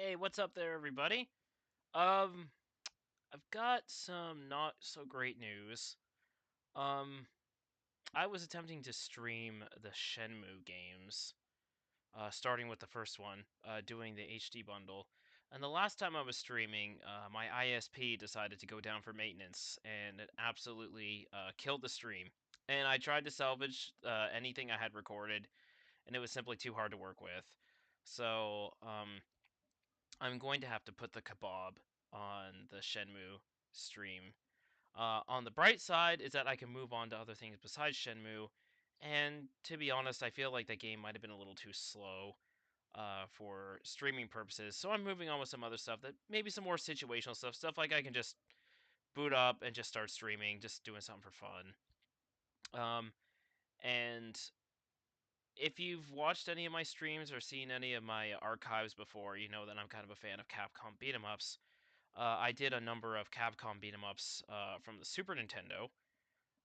Hey, what's up there, everybody? Um, I've got some not so great news. Um, I was attempting to stream the Shenmue games, starting with the first one, doing the HD bundle. And the last time I was streaming, my ISP decided to go down for maintenance, and it absolutely killed the stream. And I tried to salvage anything I had recorded, and it was simply too hard to work with. So, I'm going to have to put the kebab on the Shenmue stream. On the bright side is that I can move on to other things besides Shenmue, and to be honest, I feel like that game might have been a little too slow for streaming purposes. So I'm moving on with some other stuff that maybe some more situational stuff like I can just boot up and just start streaming, just doing something for fun. Um, and if you've watched any of my streams or seen any of my archives before, you know that I'm kind of a fan of Capcom beat 'em ups. I did a number of Capcom beat 'em ups from the Super Nintendo.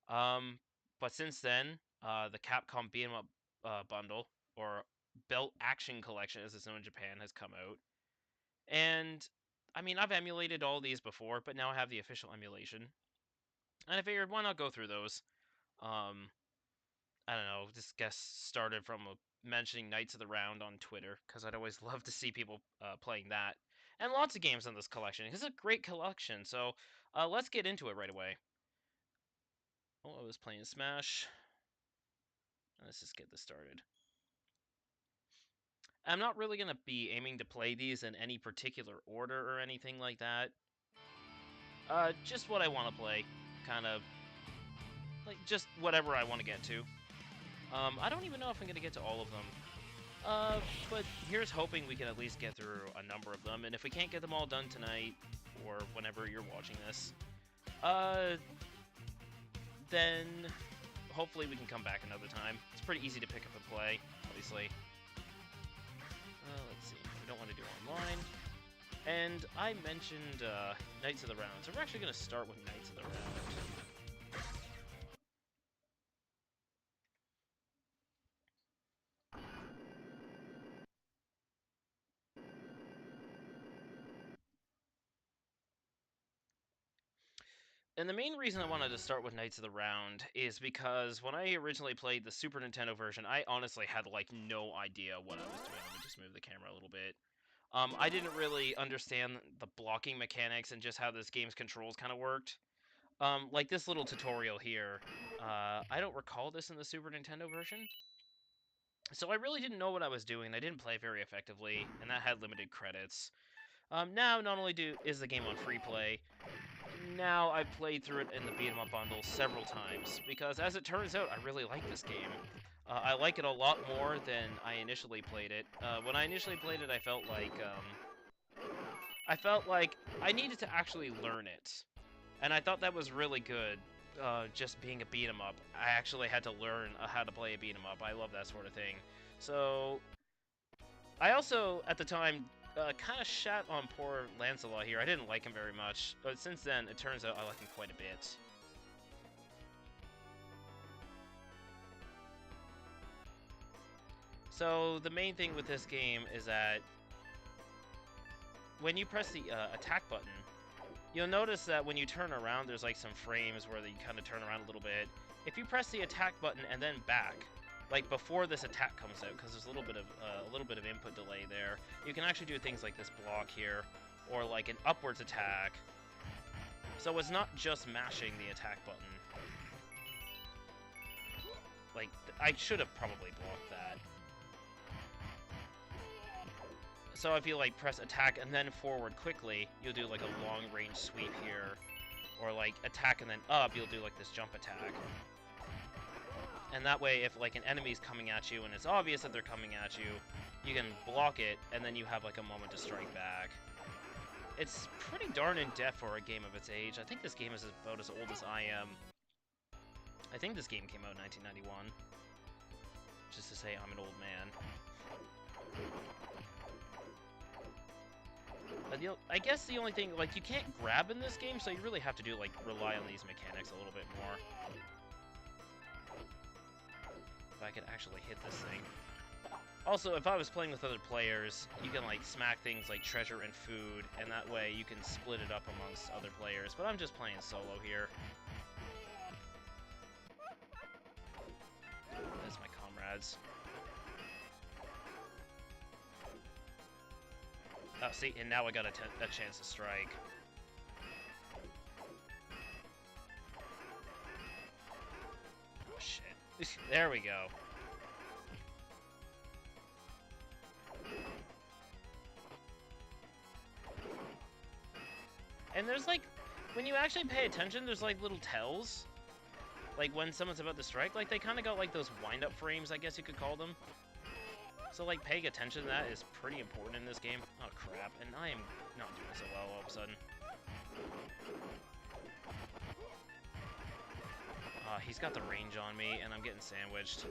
Um, but since then, the Capcom beat 'em up bundle or Belt Action Collection, as it's known in Japan, has come out. And I mean, I've emulated all these before, but now I have the official emulation, and I figured why not go through those. Um, I don't know, this guess started from mentioning Knights of the Round on Twitter because I'd always love to see people playing that, and lots of games in this collection. It's a great collection, so let's get into it right away. Oh, I was playing Smash. Let's just get this started. I'm not really gonna be aiming to play these in any particular order or anything like that. Just what I want to play, kind of like just whatever I want to get to. I don't even know if I'm gonna get to all of them. But here's hoping we can at least get through a number of them, and if we can't get them all done tonight, or whenever you're watching this, uh, then hopefully we can come back another time. It's pretty easy to pick up and play, obviously. Let's see, we don't want to do online. And I mentioned Knights of the Round, so we're actually going to start with Knights of the Round. And the main reason I wanted to start with Knights of the Round is because when I originally played the Super Nintendo version, I honestly had like no idea what I was doing. Let me just move the camera a little bit. I didn't really understand the blocking mechanics and just how this game's controls kind of worked. Like this little tutorial here, I don't recall this in the Super Nintendo version. So I really didn't know what I was doing. I didn't play very effectively, and that had limited credits. Now, not only is the game on free play, now I've played through it in the beat 'em up bundle several times, because as it turns out, I really like this game. I like it a lot more than I initially played it. When I initially played it, I felt like I needed to actually learn it, and I thought that was really good. Just being a beat 'em up, I actually had to learn how to play a beat 'em up. I love that sort of thing. So I also, at the time, kind of shat on poor Lancelot here. I didn't like him very much, but since then, it turns out I like him quite a bit. So the main thing with this game is that when you press the attack button, you'll notice that when you turn around, there's like some frames where you kind of turn around a little bit. If you press the attack button and then back, like before this attack comes out, because there's a little bit of input delay there, you can actually do things like this block here, or like an upwards attack. So it's not just mashing the attack button. Like, I should have probably blocked that. So if you like press attack and then forward quickly, you'll do like a long range sweep here. Or like attack and then up, you'll do like this jump attack. And that way, if like an enemy's coming at you and it's obvious that they're coming at you, you can block it and then you have like a moment to strike back. It's pretty darn in-depth for a game of its age. I think this game is about as old as I am. I think this game came out in 1991. Just to say I'm an old man. I guess the only thing, like, you can't grab in this game, so you really have to do, like, rely on these mechanics a little bit more. If I could actually hit this thing. Also, if I was playing with other players, you can like smack things like treasure and food, and that way you can split it up amongst other players. But I'm just playing solo here. That's my comrades. Oh, see, and now I got a chance to strike. Oh, shit. There we go. And there's like, when you actually pay attention, there's like little tells. Like when someone's about to strike, like they kind of got like those wind-up frames, I guess you could call them. So like paying attention to that is pretty important in this game. Oh crap, and I am not doing so well all of a sudden. He's got the range on me, and I'm getting sandwiched.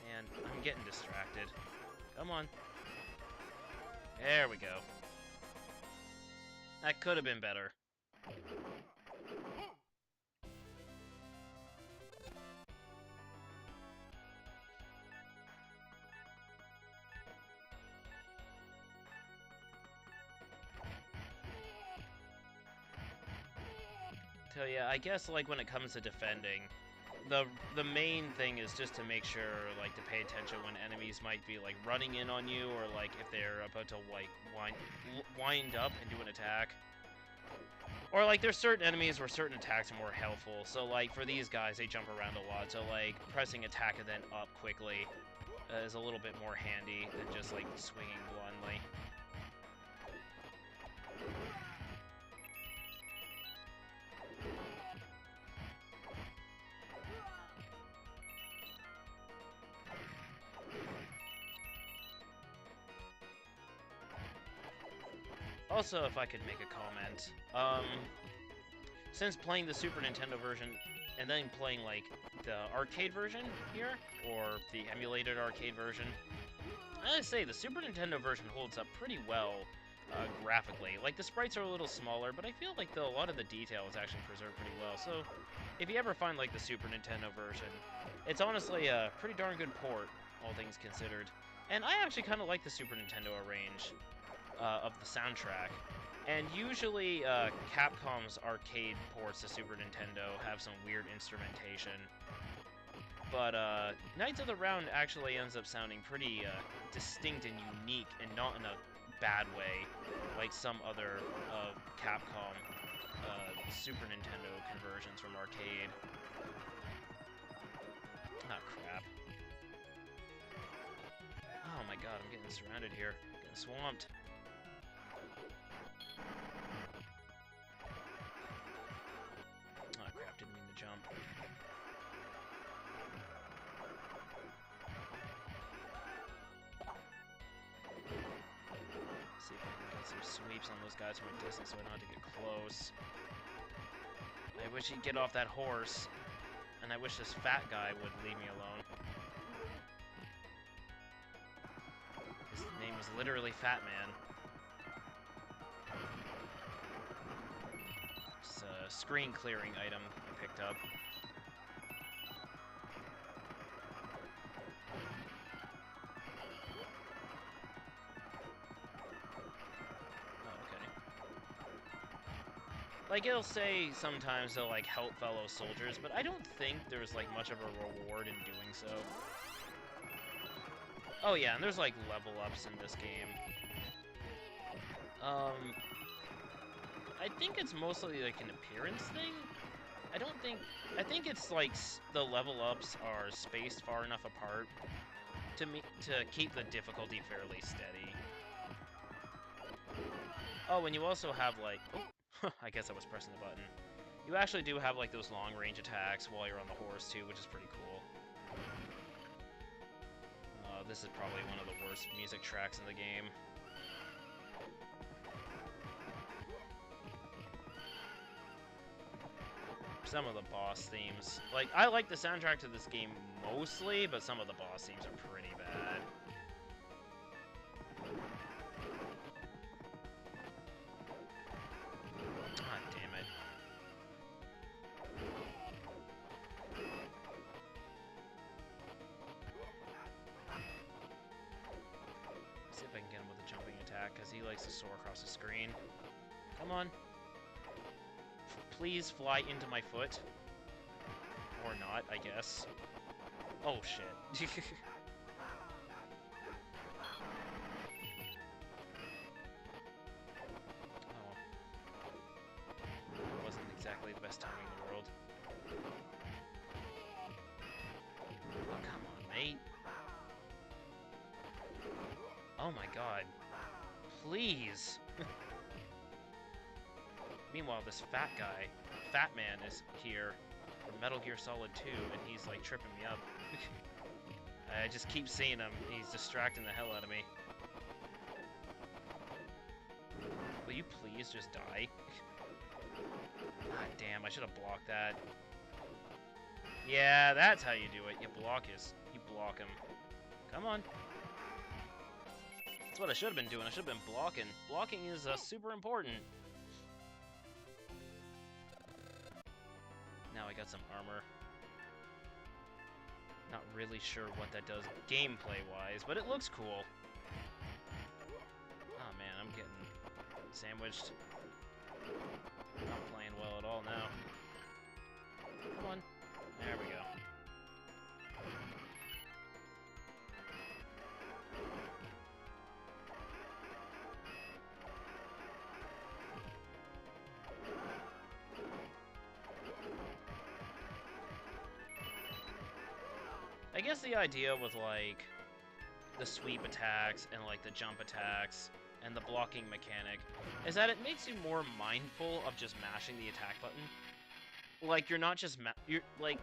Man, I'm getting distracted. Come on. There we go. That could have been better. So yeah, I guess like when it comes to defending, the main thing is just to make sure like to pay attention when enemies might be like running in on you, or like if they're about to like wind up and do an attack. Or like there's certain enemies where certain attacks are more helpful. So like for these guys, they jump around a lot. So like pressing attack and then up quickly is a little bit more handy than just like swinging blindly. Also, if I could make a comment, since playing the Super Nintendo version and then playing like the arcade version here, or the emulated arcade version, I gotta say the Super Nintendo version holds up pretty well graphically. Like the sprites are a little smaller, but I feel like a lot of the detail is actually preserved pretty well. So if you ever find like the Super Nintendo version, it's honestly a pretty darn good port, all things considered. And I actually kind of like the Super Nintendo arrange of the soundtrack. And usually, Capcom's arcade ports to Super Nintendo have some weird instrumentation. But Knights of the Round actually ends up sounding pretty distinct and unique, and not in a bad way, like some other Capcom Super Nintendo conversions from arcade. Ah, crap. Oh my god, I'm getting surrounded here. Getting swamped. Oh crap, didn't mean to jump. See if I can get some sweeps on those guys from a distance so I don't have to get close. I wish he'd get off that horse. And I wish this fat guy would leave me alone. His name is literally Fat Man. It's a screen clearing item I picked up. Like, it'll say sometimes they'll, like, help fellow soldiers, but I don't think there's, like, much of a reward in doing so. Oh, yeah, and there's, like, level-ups in this game. I think it's mostly, like, an appearance thing. I think it's, like, the level-ups are spaced far enough apart to keep the difficulty fairly steady. Oh, and you also have, like... Oh. I guess I was pressing the button. You actually do have like those long-range attacks while you're on the horse too, which is pretty cool. This is probably one of the worst music tracks in the game. Some of the boss themes. Like, I like the soundtrack to this game mostly, but some of the boss themes are pretty bad. I can get him with a jumping attack, because he likes to soar across the screen. Come on. Please fly into my foot. Or not, I guess. Oh, shit. Oh. That wasn't exactly the best timing in the world. Oh, come on, mate. Oh my god. Please! Meanwhile, this fat man is here from Metal Gear Solid 2, and he's like tripping me up. I just keep seeing him. He's distracting the hell out of me. Will you please just die? God damn, I should have blocked that. Yeah, that's how you do it. You block him. Come on. That's what I should have been doing. I should have been blocking. Blocking is super important. Now I got some armor. Not really sure what that does gameplay-wise, but it looks cool. Oh man, I'm getting sandwiched. Not playing well at all now. Come on. There we go. I guess the idea with, like, the sweep attacks and, like, the jump attacks and the blocking mechanic is that it makes you more mindful of just mashing the attack button. Like, you're not just like,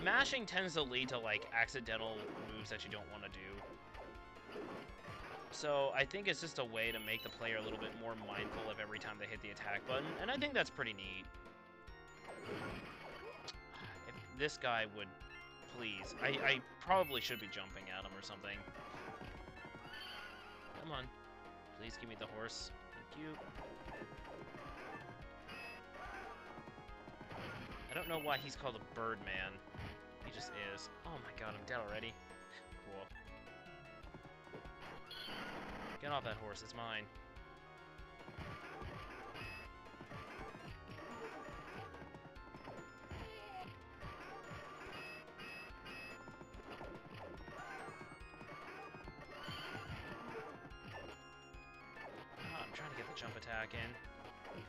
mashing tends to lead to, like, accidental moves that you don't want to do. So I think it's just a way to make the player a little bit more mindful of every time they hit the attack button, and I think that's pretty neat. If this guy would... Please. I probably should be jumping at him or something. Come on. Please give me the horse. Thank you. I don't know why he's called a Birdman. He just is. Oh my god, I'm dead already. Cool. Get off that horse, it's mine. Jump attack in.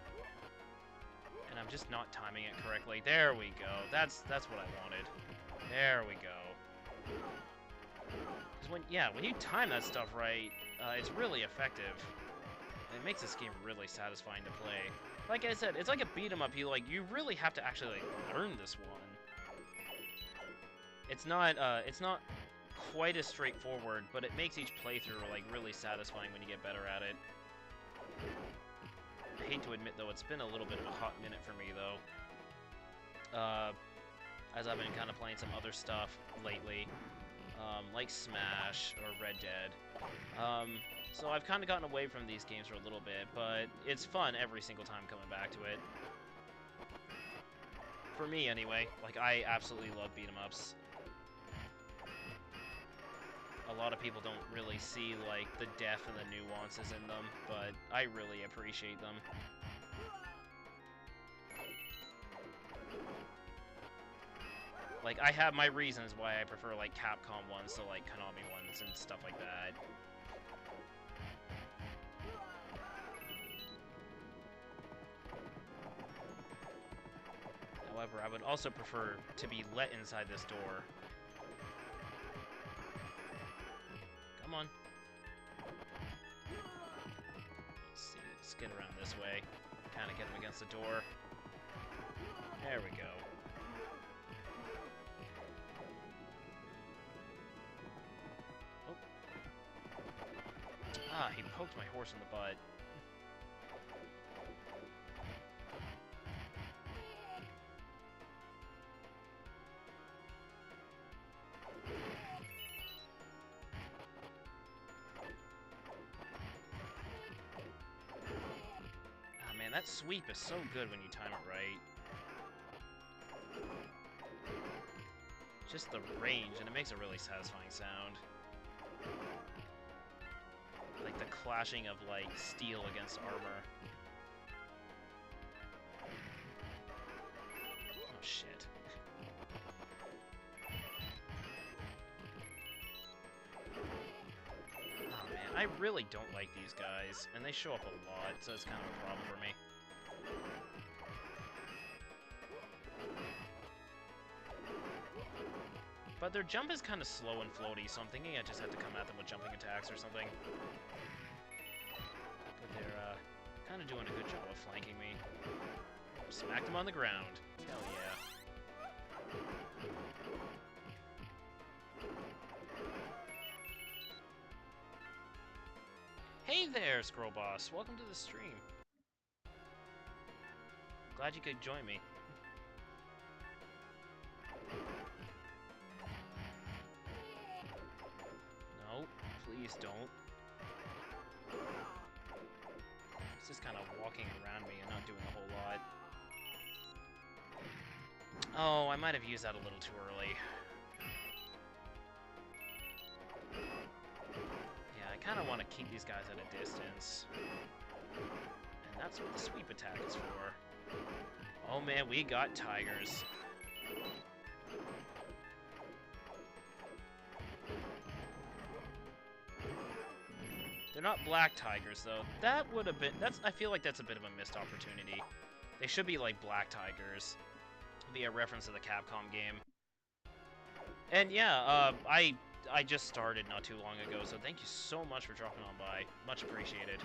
And I'm just not timing it correctly. There we go. That's what I wanted. There we go. Because when you time that stuff right, it's really effective. And it makes this game really satisfying to play. Like I said, it's like a beat 'em up. You really have to actually learn this one. It's not quite as straightforward, but it makes each playthrough like really satisfying when you get better at it. I hate to admit, though, it's been a little bit of a hot minute for me, though. As I've been kind of playing some other stuff lately, like Smash or Red Dead. So I've kind of gotten away from these games for a little bit, but it's fun every single time coming back to it. For me, anyway. Like, I absolutely love beat-em-ups. A lot of people don't really see, like, the depth and the nuances in them, but I really appreciate them. Like, I have my reasons why I prefer, like, Capcom ones to, like, Konami ones and stuff like that. However, I would also prefer to be let inside this door. Come on. Let's see. Let's get around this way. Kind of get him against the door. There we go. Oh. Ah, he poked my horse in the butt. Man, that sweep is so good when you time it right. Just the range, and it makes a really satisfying sound. like the clashing of like steel against armor. Oh shit. Oh man, I really don't like these guys, and they show up a lot, so it's kind of a problem for me. But their jump is kind of slow and floaty, so I'm thinking I just have to come at them with jumping attacks or something. But they're kind of doing a good job of flanking me. Smacked them on the ground. Hell yeah. Hey there, Scroll Boss. Welcome to the stream. Glad you could join me. No, please don't. It's just kind of walking around me and not doing a whole lot. Oh, I might have used that a little too early. Yeah, I kind of want to keep these guys at a distance. And that's what the sweep attack is for. Oh man, we got tigers. They're not black tigers, though. That would have been... I feel like that's a bit of a missed opportunity. They should be, like, black tigers. Be a reference to the Capcom game. And, yeah, I just started not too long ago, so thank you so much for dropping on by. Much appreciated.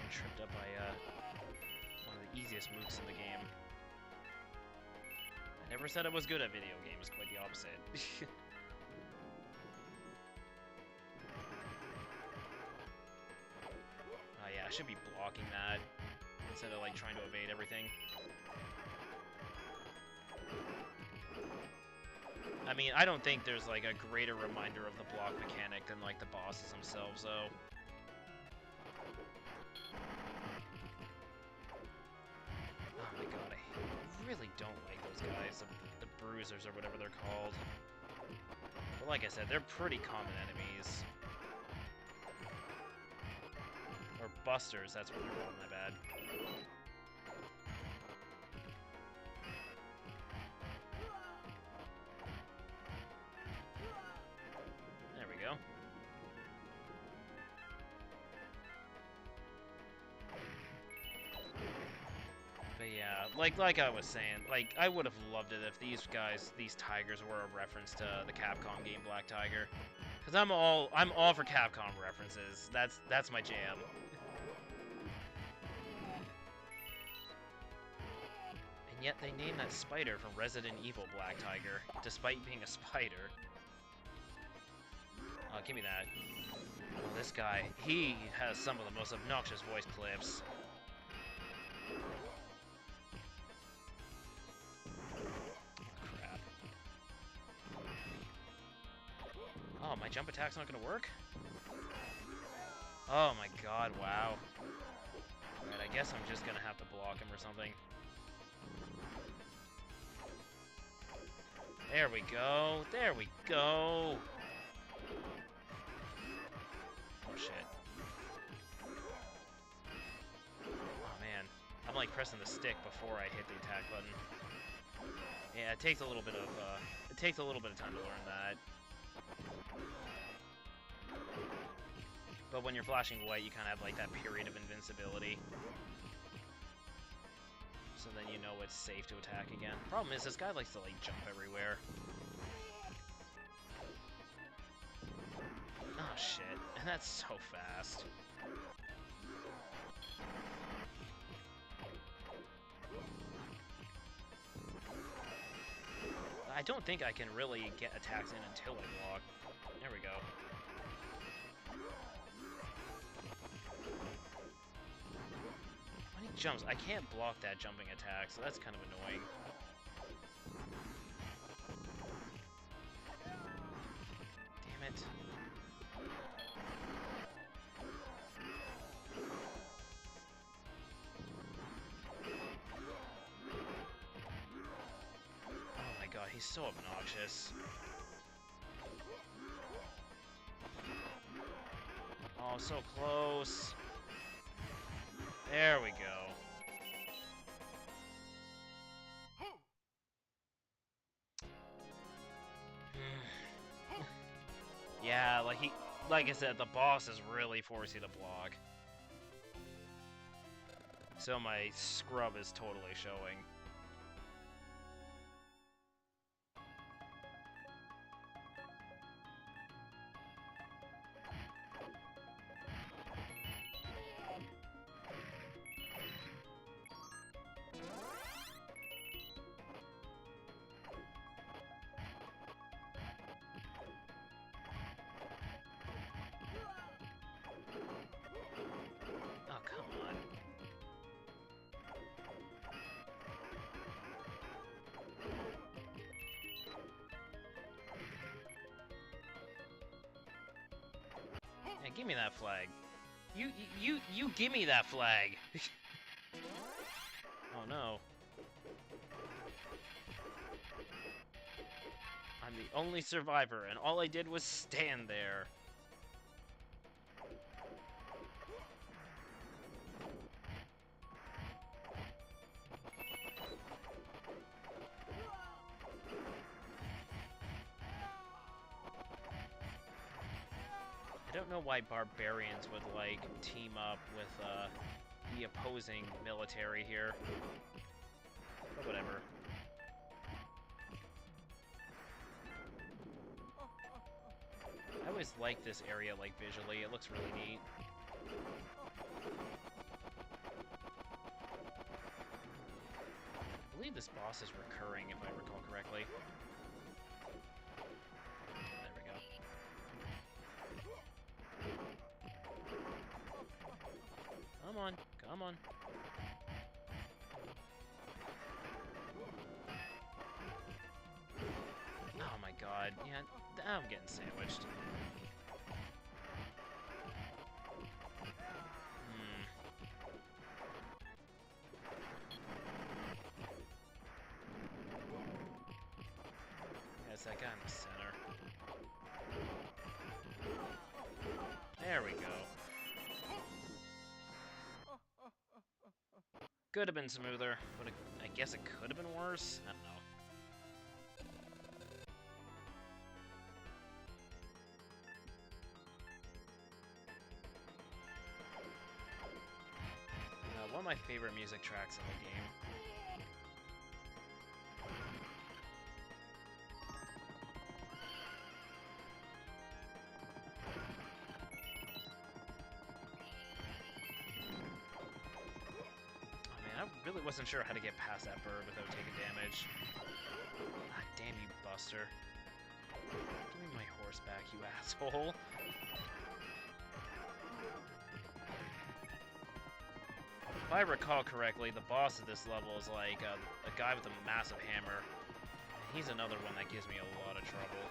Tripped up by one of the easiest mooks in the game. I never said I was good at video games, quite the opposite. Oh yeah, I should be blocking that instead of like trying to evade everything. I mean, I don't think there's like a greater reminder of the block mechanic than like the bosses themselves, though. Oh my god, I really don't like those guys, the bruisers or whatever they're called. But like I said, they're pretty common enemies. Or busters, that's what they're called, my bad. There we go. But yeah, like I was saying, like I would have loved it if these tigers were a reference to the Capcom game Black Tiger, because I'm all for Capcom references. That's my jam. And yet they named that spider from Resident Evil Black Tiger, despite being a spider. Oh, give me that. Oh, this guy, he has some of the most obnoxious voice clips. Oh, my jump attack's not gonna work? Oh my god, wow. Alright, I guess I'm just gonna have to block him or something. There we go. There we go. Oh shit. Oh man. I'm like pressing the stick before I hit the attack button. Yeah, it takes a little bit of time to learn that. But when you're flashing white, you kind of have like that period of invincibility. So then you know it's safe to attack again. Problem is, this guy likes to like jump everywhere. Oh shit, and that's so fast. I don't think I can really get attacks in until I block. There we go. When he jumps, I can't block that jumping attack, so that's kind of annoying. Damn it. he's so obnoxious. Oh, so close. There we go. Yeah, like I said, the boss is really forcing to block. So my scrub is totally showing. Oh, come on. Hey, give me that flag. You give me that flag! Oh no. I'm the only survivor, and all I did was stand there. I don't know why barbarians would, like, team up with, the opposing military here. But whatever. I always like this area, like, visually. It looks really neat. I believe this boss is recurring, if I recall correctly. There we go. Come on, come on. Oh my god, yeah, I'm getting sandwiched. Yeah, it's that guy in the center. There we go. Could have been smoother, but I guess it could have been worse. I don't know. One of my favorite music tracks in the game. Oh man, I really wasn't sure how to get past that bird without taking damage. Ah, damn you, Buster. Give me my horse back, you asshole. If I recall correctly, the boss of this level is like a guy with a massive hammer. He's another one that gives me a lot of trouble.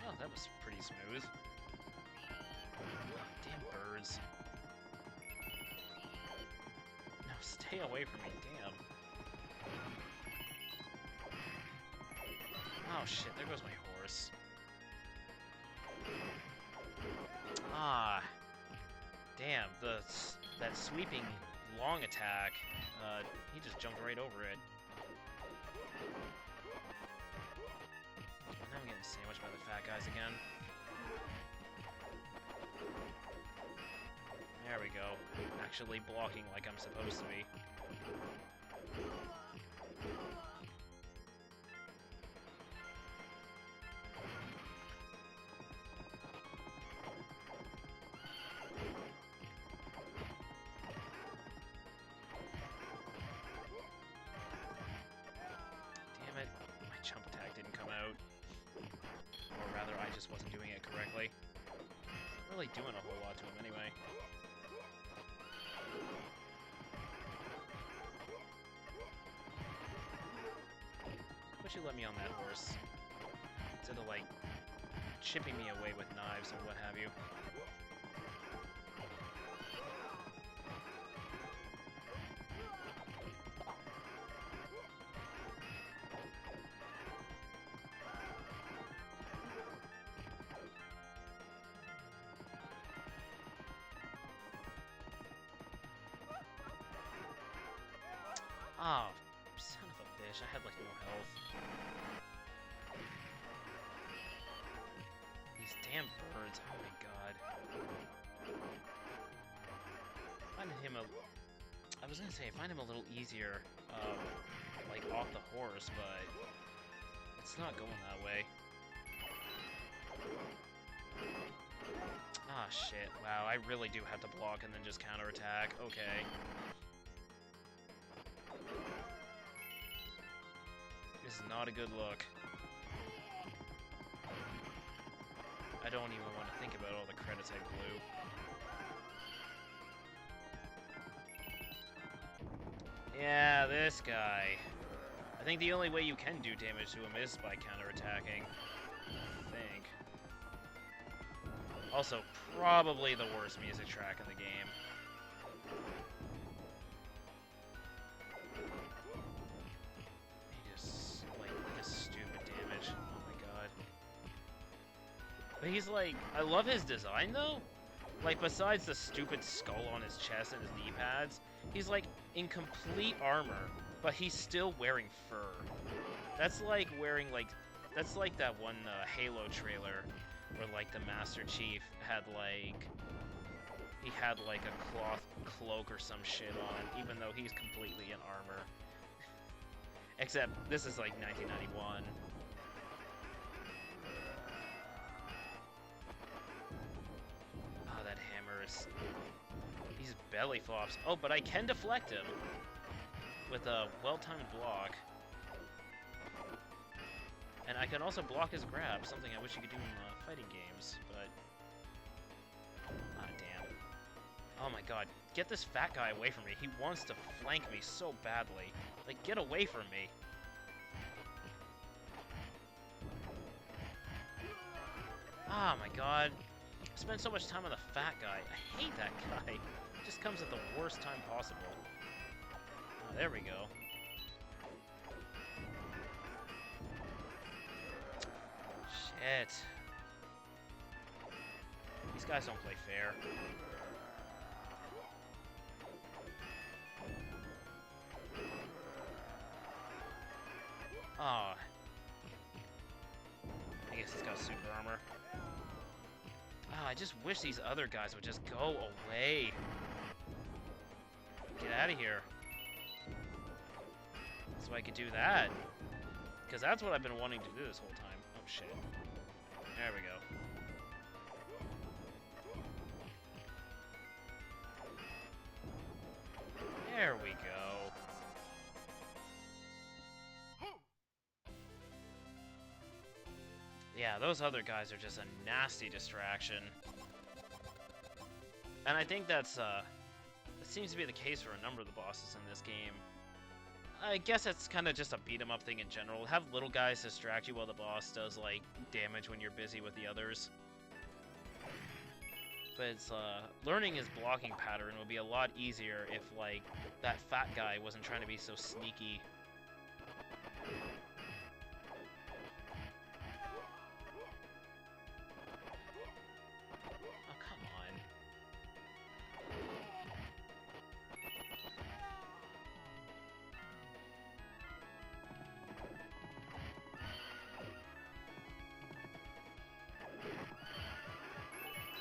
Oh, that was pretty smooth. Oh, damn birds. No, stay away from me, damn. Oh shit, there goes my horse. Ah. Damn, that sweeping long attack, he just jumped right over it. Now I'm getting sandwiched by the fat guys again. There we go. Actually blocking like I'm supposed to be. Damn it, my jump attack didn't come out. Or rather, I just wasn't doing it correctly. Not really doing a whole lot to him anyway. wish you let me on that horse. Instead of, like, chipping me away with knives or what have you. Oh, son of a bitch, I had like no health. These damn birds, oh my god. I was gonna say, I find him a little easier, like off the horse, but it's not going that way. Ah, shit, wow, I really do have to block and then just counterattack, okay. This is not a good look. I don't even want to think about all the credits I blew. Yeah, this guy. I think the only way you can do damage to him is by counterattacking. I think. Also, probably the worst music track in the game. He just, like a stupid damage. Oh my god. But he's like, I love his design though. Like, besides the stupid skull on his chest and his knee pads, he's like in complete armor, but he's still wearing fur. That's like wearing like, that's like that one Halo trailer where like the Master Chief had like, he had like a cloth cloak or some shit on, even though he's completely in armor. Except this is like 1991. Oh, that hammer is... These belly flops. Oh, but I can deflect him with a well-timed block. And I can also block his grab, something I wish you could do in fighting games, but... Ah, damn. Oh my god, get this fat guy away from me. He wants to flank me so badly. Like, get away from me. Ah, my god. I spent so much time on the fat guy. I hate that guy. He just comes at the worst time possible. Oh, there we go. Shit. These guys don't play fair. Oh. I guess he's got super armor. Oh, I just wish these other guys would just go away. Get out of here. So I could do that. Because that's what I've been wanting to do this whole time. Oh, shit. There we go. There we go. Yeah, those other guys are just a nasty distraction. And I think that seems to be the case for a number of the bosses in this game. I guess it's kind of just a beat-em-up thing in general. Have little guys distract you while the boss does, like, damage when you're busy with the others. But it's, learning his blocking pattern would be a lot easier if, like, that fat guy wasn't trying to be so sneaky. Oh, come on.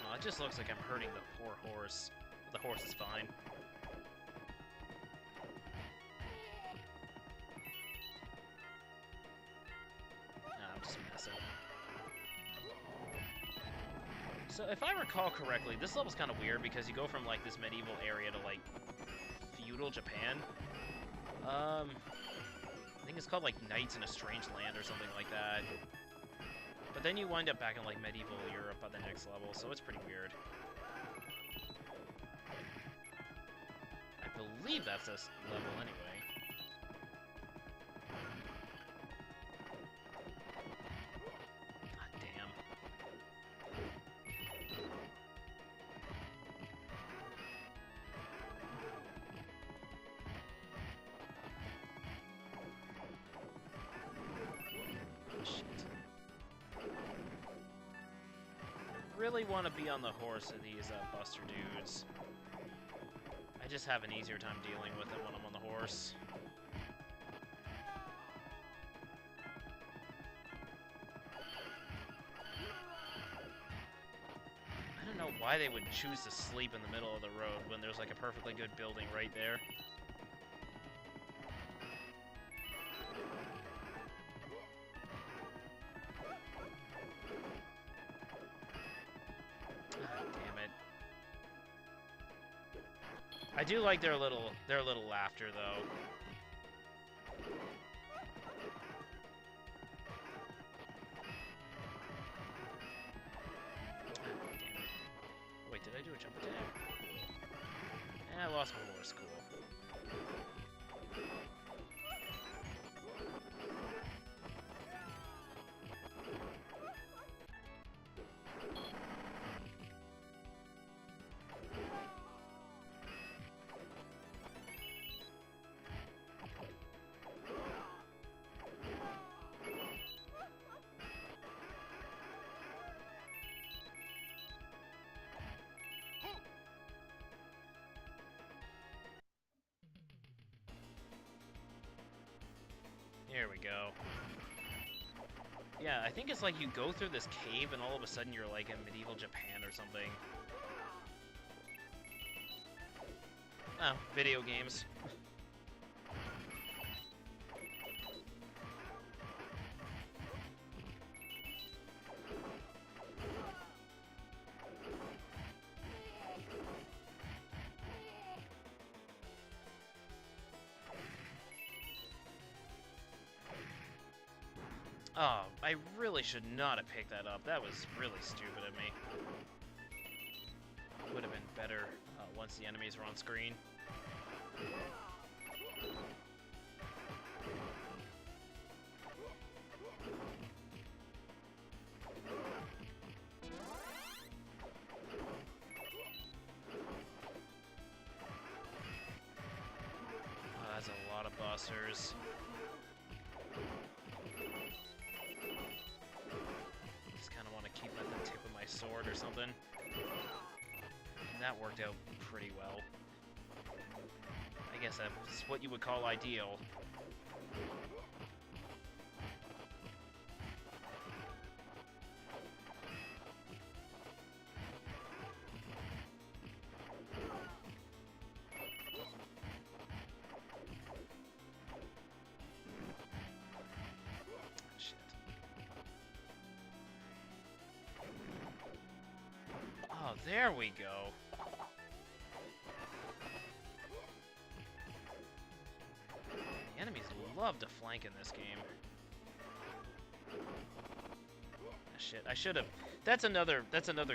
Oh, it just looks like I'm hurting the poor horse. The horse is fine. Nah, I'm just messing. So if I recall correctly, this level's kind of weird because you go from like this medieval area to like feudal Japan. I think it's called like Knights in a Strange Land or something like that. But then you wind up back in like medieval Europe at the next level, so it's pretty weird. I believe that's this level anyway. really want to be on the horse of these Buster dudes. I just have an easier time dealing with it when I'm on the horse. I don't know why they would choose to sleep in the middle of the road when there's like a perfectly good building right there. Damn it. I do like their little laughter though. Wait, did I do a jump attack? I lost my horse, cool. There we go. Yeah, I think it's like you go through this cave and all of a sudden you're like in medieval Japan or something. Oh, video games. Oh, I really should not have picked that up. That was really stupid of me. Would have been better once the enemies were on screen. Oh, that's a lot of busters. Just kind of want to keep at the tip of my sword or something. And that worked out pretty well. I guess that's what you would call ideal. Shit. Oh, there we go. The enemies love to flank in this game. Ah, shit, I should have. That's another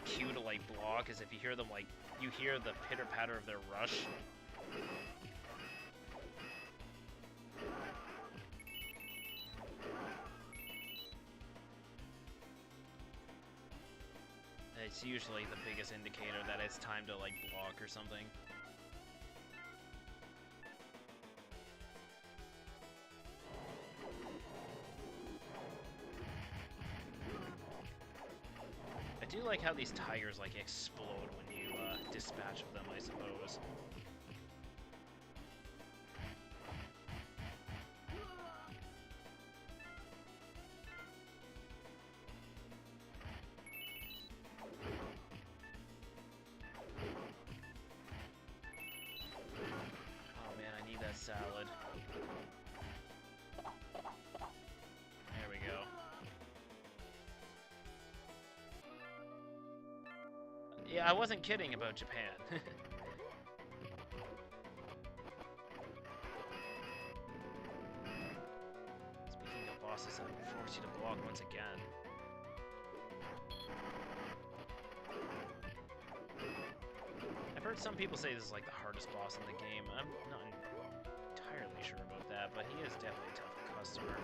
cue to like block, is if you hear them like you hear the pitter patter of their rush. It's usually the biggest indicator that it's time to like block or something. I do like how these tigers like explode when you dispatch of them, I suppose. Oh man, I need that salad. There we go. Yeah, I wasn't kidding about Japan. Speaking of bosses that force you to block once again. I've heard some people say this is like the hardest boss in the game. I'm not entirely sure about that, but he is definitely a tough customer.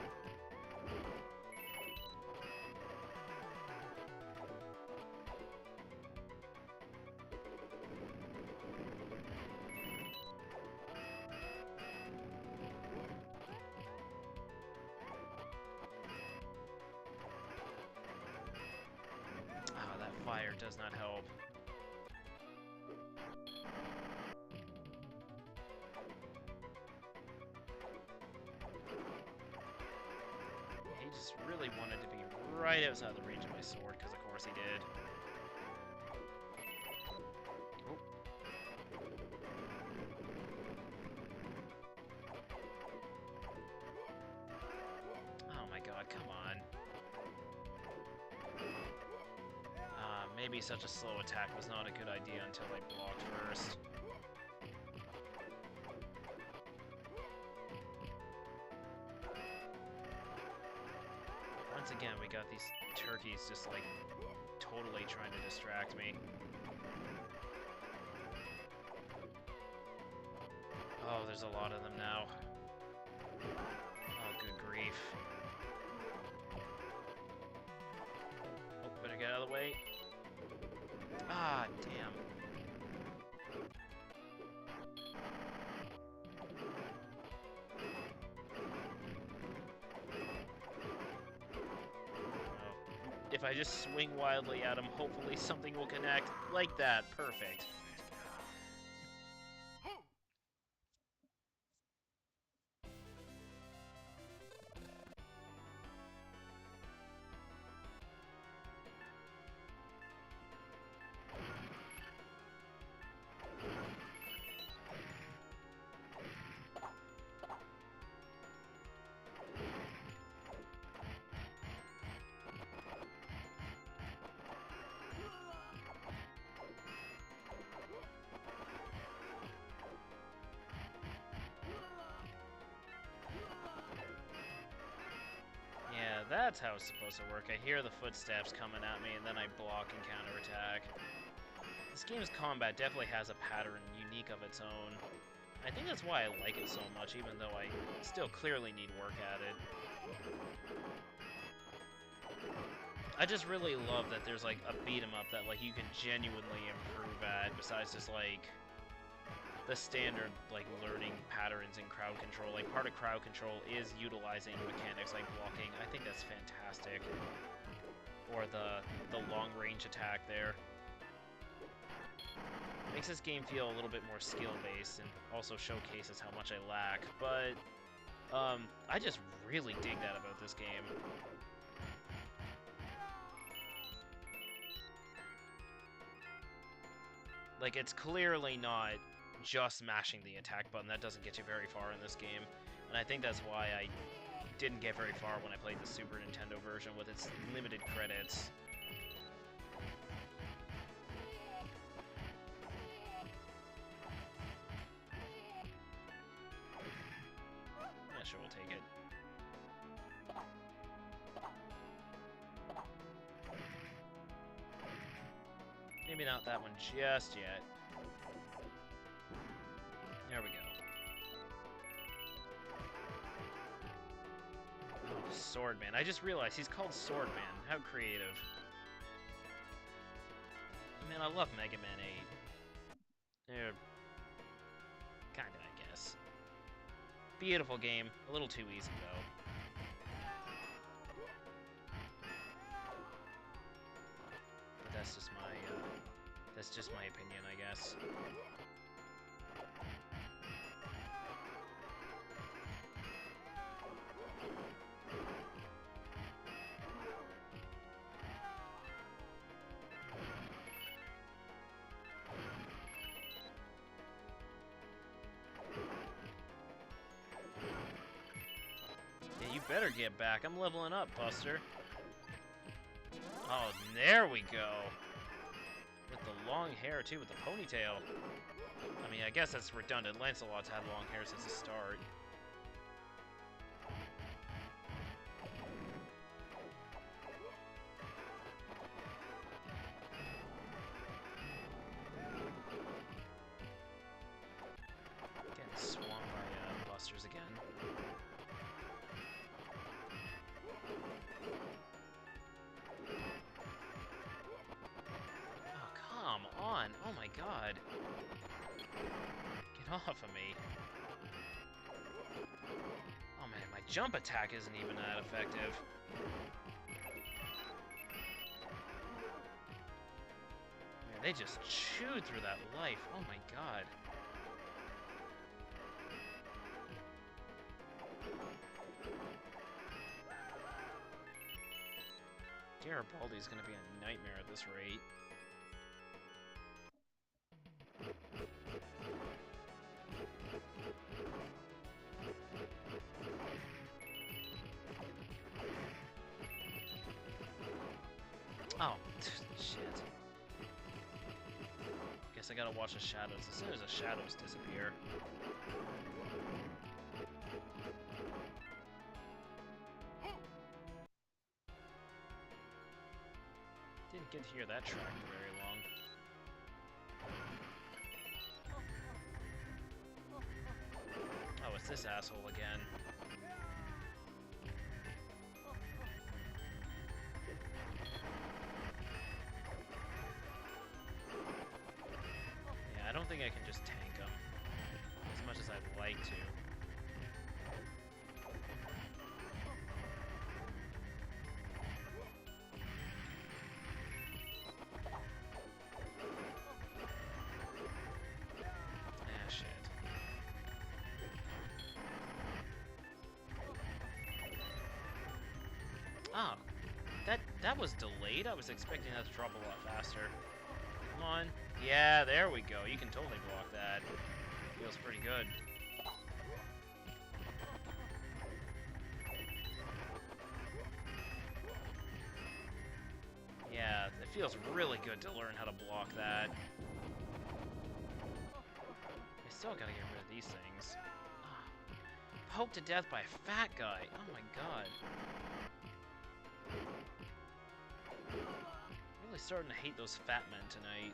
Fire does not help. He just really wanted to be right outside the range of my sword, because of course he did. Oh. Oh my god, come on. Maybe such a slow attack was not a good idea until I blocked first. Once again, we got these turkeys just, like, totally trying to distract me. Oh, there's a lot of them now. Oh, good grief. Oh, better get out of the way. Ah, damn. If I just swing wildly at him, hopefully something will connect. Like that. Perfect. Yeah, that's how it's supposed to work. I hear the footsteps coming at me, and then I block and counterattack. This game's combat definitely has a pattern unique of its own. I think that's why I like it so much, even though I still clearly need work at it. I just really love that there's, like, a beat-em-up that, like, you can genuinely improve at, besides just, like, the standard, like, learning patterns in crowd control. Like, part of crowd control is utilizing mechanics like blocking. I think that's fantastic. Or the long-range attack there. Makes this game feel a little bit more skill-based, and also showcases how much I lack, but I just really dig that about this game. Like, it's clearly not just mashing the attack button. That doesn't get you very far in this game, and I think that's why I didn't get very far when I played the Super Nintendo version with its limited credits. Yeah, sure, we'll take it. Maybe not that one just yet. There we go. Oh, Swordman. I just realized he's called Swordman. How creative. Man, I love Mega Man 8. Kinda, I guess. Beautiful game. A little too easy, though. But that's just my opinion, I guess. Yeah, you better get back. I'm leveling up, Buster. Oh, there we go. With the long hair, too, with the ponytail. I mean, I guess that's redundant. Lancelot's had long hair since the start. Getting swamped by busters again. Oh, come on. Oh my god. Get off of me. Oh man, my jump attack isn't even that effective. They just chewed through that life. Oh my god. Garibaldi's gonna be a nightmare at this rate. Oh, shit. Guess I gotta watch the shadows. As soon as the shadows disappear. Didn't get to hear that track for very long. Oh, it's this asshole again. Yeah, I don't think I can just tank him as much as I'd like to. Ah, shit. Ah, that was delayed? I was expecting that to drop a lot faster. Come on. Yeah, there we go. You can totally block that. Feels pretty good. Yeah, it feels really good to learn how to block that. I still gotta get rid of these things. Poked to death by a fat guy. Oh my god. Really starting to hate those fat men tonight.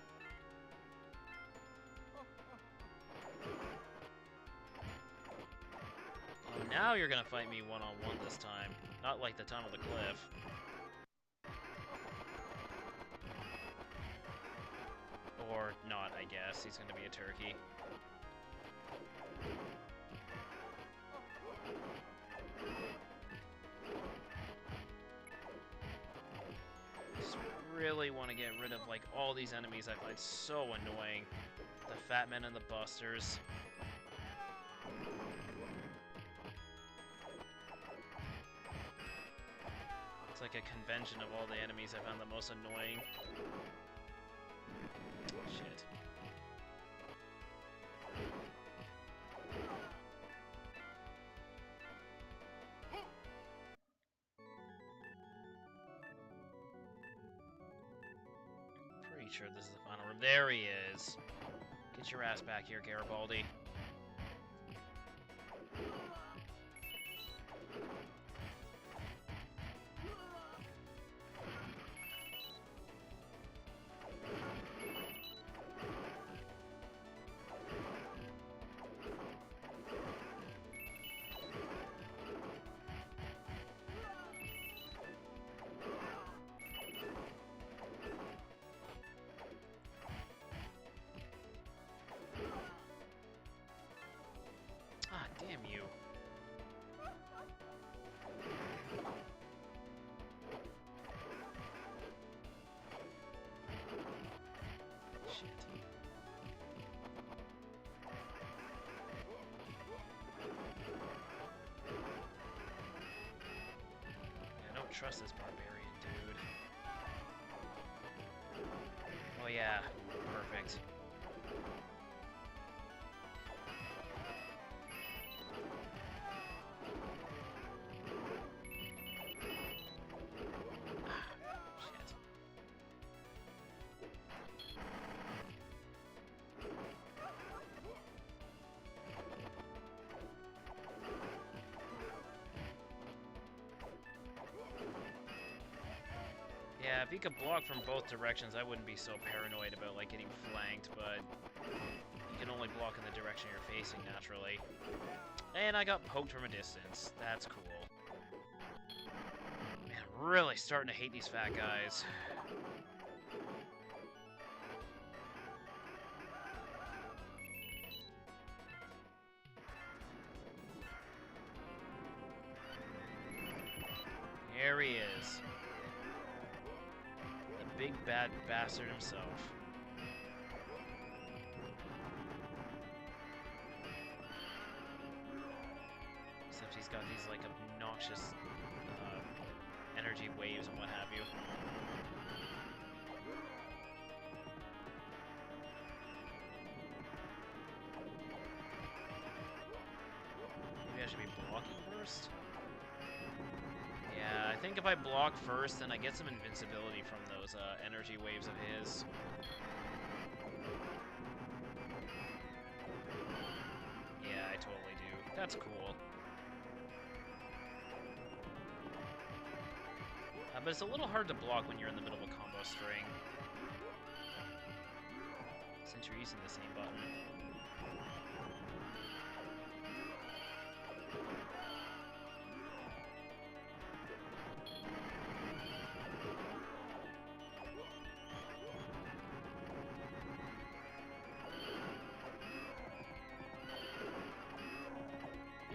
Oh, now you're gonna fight me one-on-one this time. Not like the time of the cliff. Or not, I guess. He's gonna be a turkey. Just really want to get rid of, like, all these enemies I find so annoying. The fat men and the busters. It's like a convention of all the enemies I found the most annoying. Shit. Pretty sure this is the final room. There he is. Get your ass back here, Garibaldi. Ah, damn you. Shit. Yeah, I don't trust this barbarian dude. Oh yeah, perfect. Yeah, if he could block from both directions, I wouldn't be so paranoid about, like, getting flanked, but you can only block in the direction you're facing, naturally. And I got poked from a distance. That's cool. Man, I'm really starting to hate these fat guys. Here he is. The big bad bastard himself. Except he's got these, like, obnoxious energy waves and what have you. Maybe I should be blocking first? Yeah, I think if I block first, then I get some invincibility from those energy waves of his. Yeah, I totally do. That's cool. But it's a little hard to block when you're in the middle of a combo string, since you're using the same button.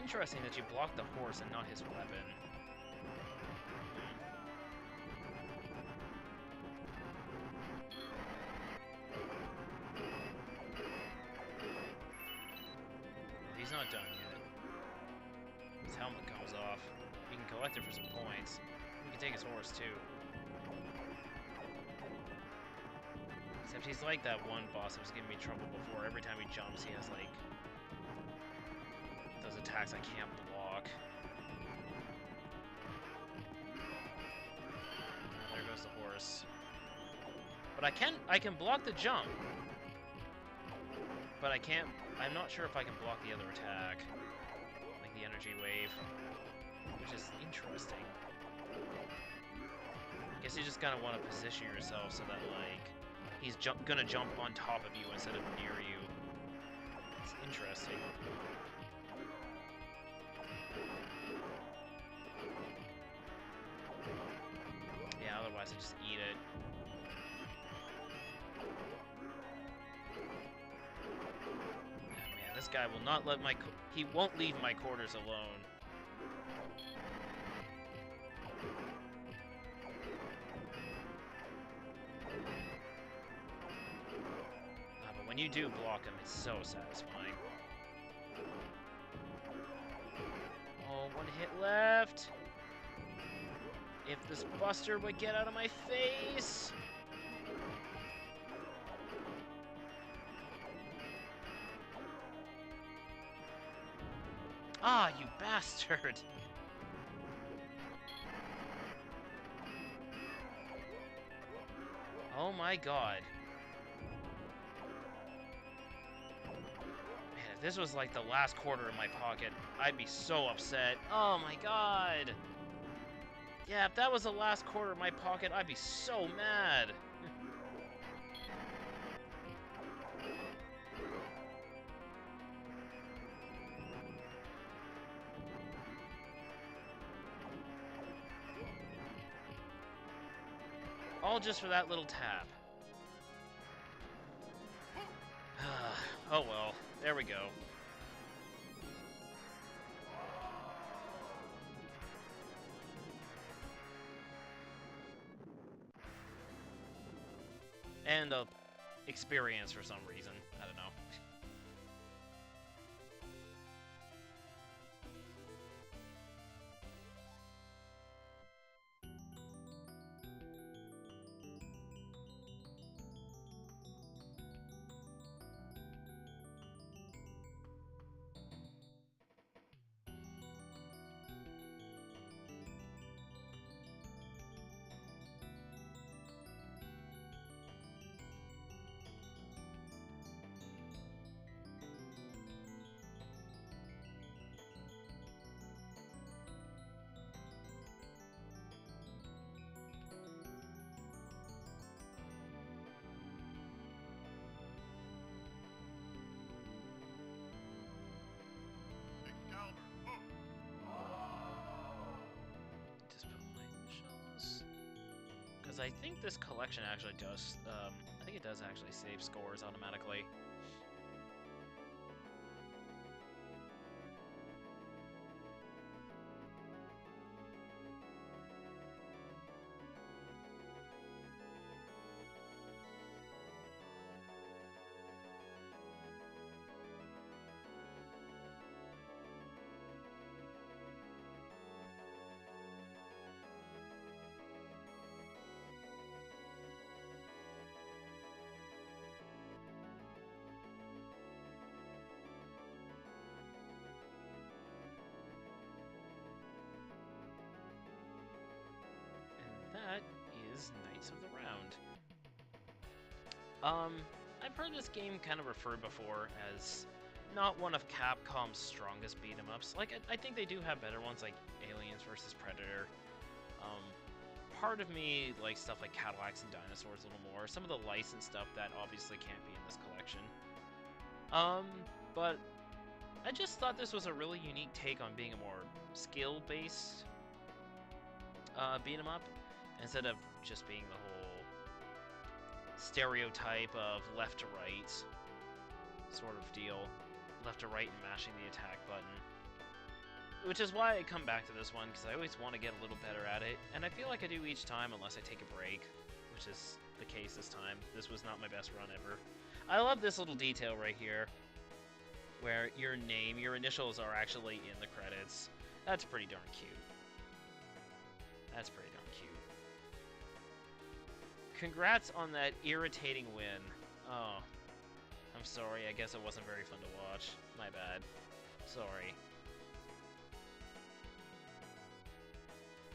Interesting that you blocked the horse and not his weapon. He's not done yet. His helmet comes off. You can collect it for some points. We can take his horse too. Except he's like that one boss that was giving me trouble before. Every time he jumps, he has like those attacks I can't block. There goes the horse. But I can block the jump. But I can't, I'm not sure if I can block the other attack. Like the energy wave. Which is interesting. I guess you just kind of want to position yourself so that, like, he's gonna jump on top of you instead of near you. It's interesting. Yeah, otherwise I just eat it. This guy will not let he won't leave my quarters alone. But when you do block him, it's so satisfying. Oh, one hit left. If this buster would get out of my face. Ah, you bastard! Oh my god. Man, if this was like the last quarter in my pocket, I'd be so upset. Oh my god! Yeah, if that was the last quarter in my pocket, I'd be so mad. All just for that little tap. Oh well, there we go. And experience for some reason. I don't know. Just put my initials. Because I think this collection actually does, I think it does actually save scores automatically. is Knights of the Round. I've heard this game kind of referred before as not one of Capcom's strongest beat-em-ups. Like, I think they do have better ones, like Aliens vs. Predator. Part of me likes stuff like Cadillacs and Dinosaurs a little more. Some of the licensed stuff that obviously can't be in this collection. But I just thought this was a really unique take on being a more skill-based beat-em-up, instead of just being the whole stereotype of left to right sort of deal. Left to right and mashing the attack button. Which is why I come back to this one, because I always want to get a little better at it, and I feel like I do each time unless I take a break, which is the case this time. This was not my best run ever. I love this little detail right here, where your name, your initials are actually in the credits. That's pretty darn cute. That's pretty darn cute. Congrats on that irritating win. Oh, I'm sorry. I guess it wasn't very fun to watch. My bad. Sorry.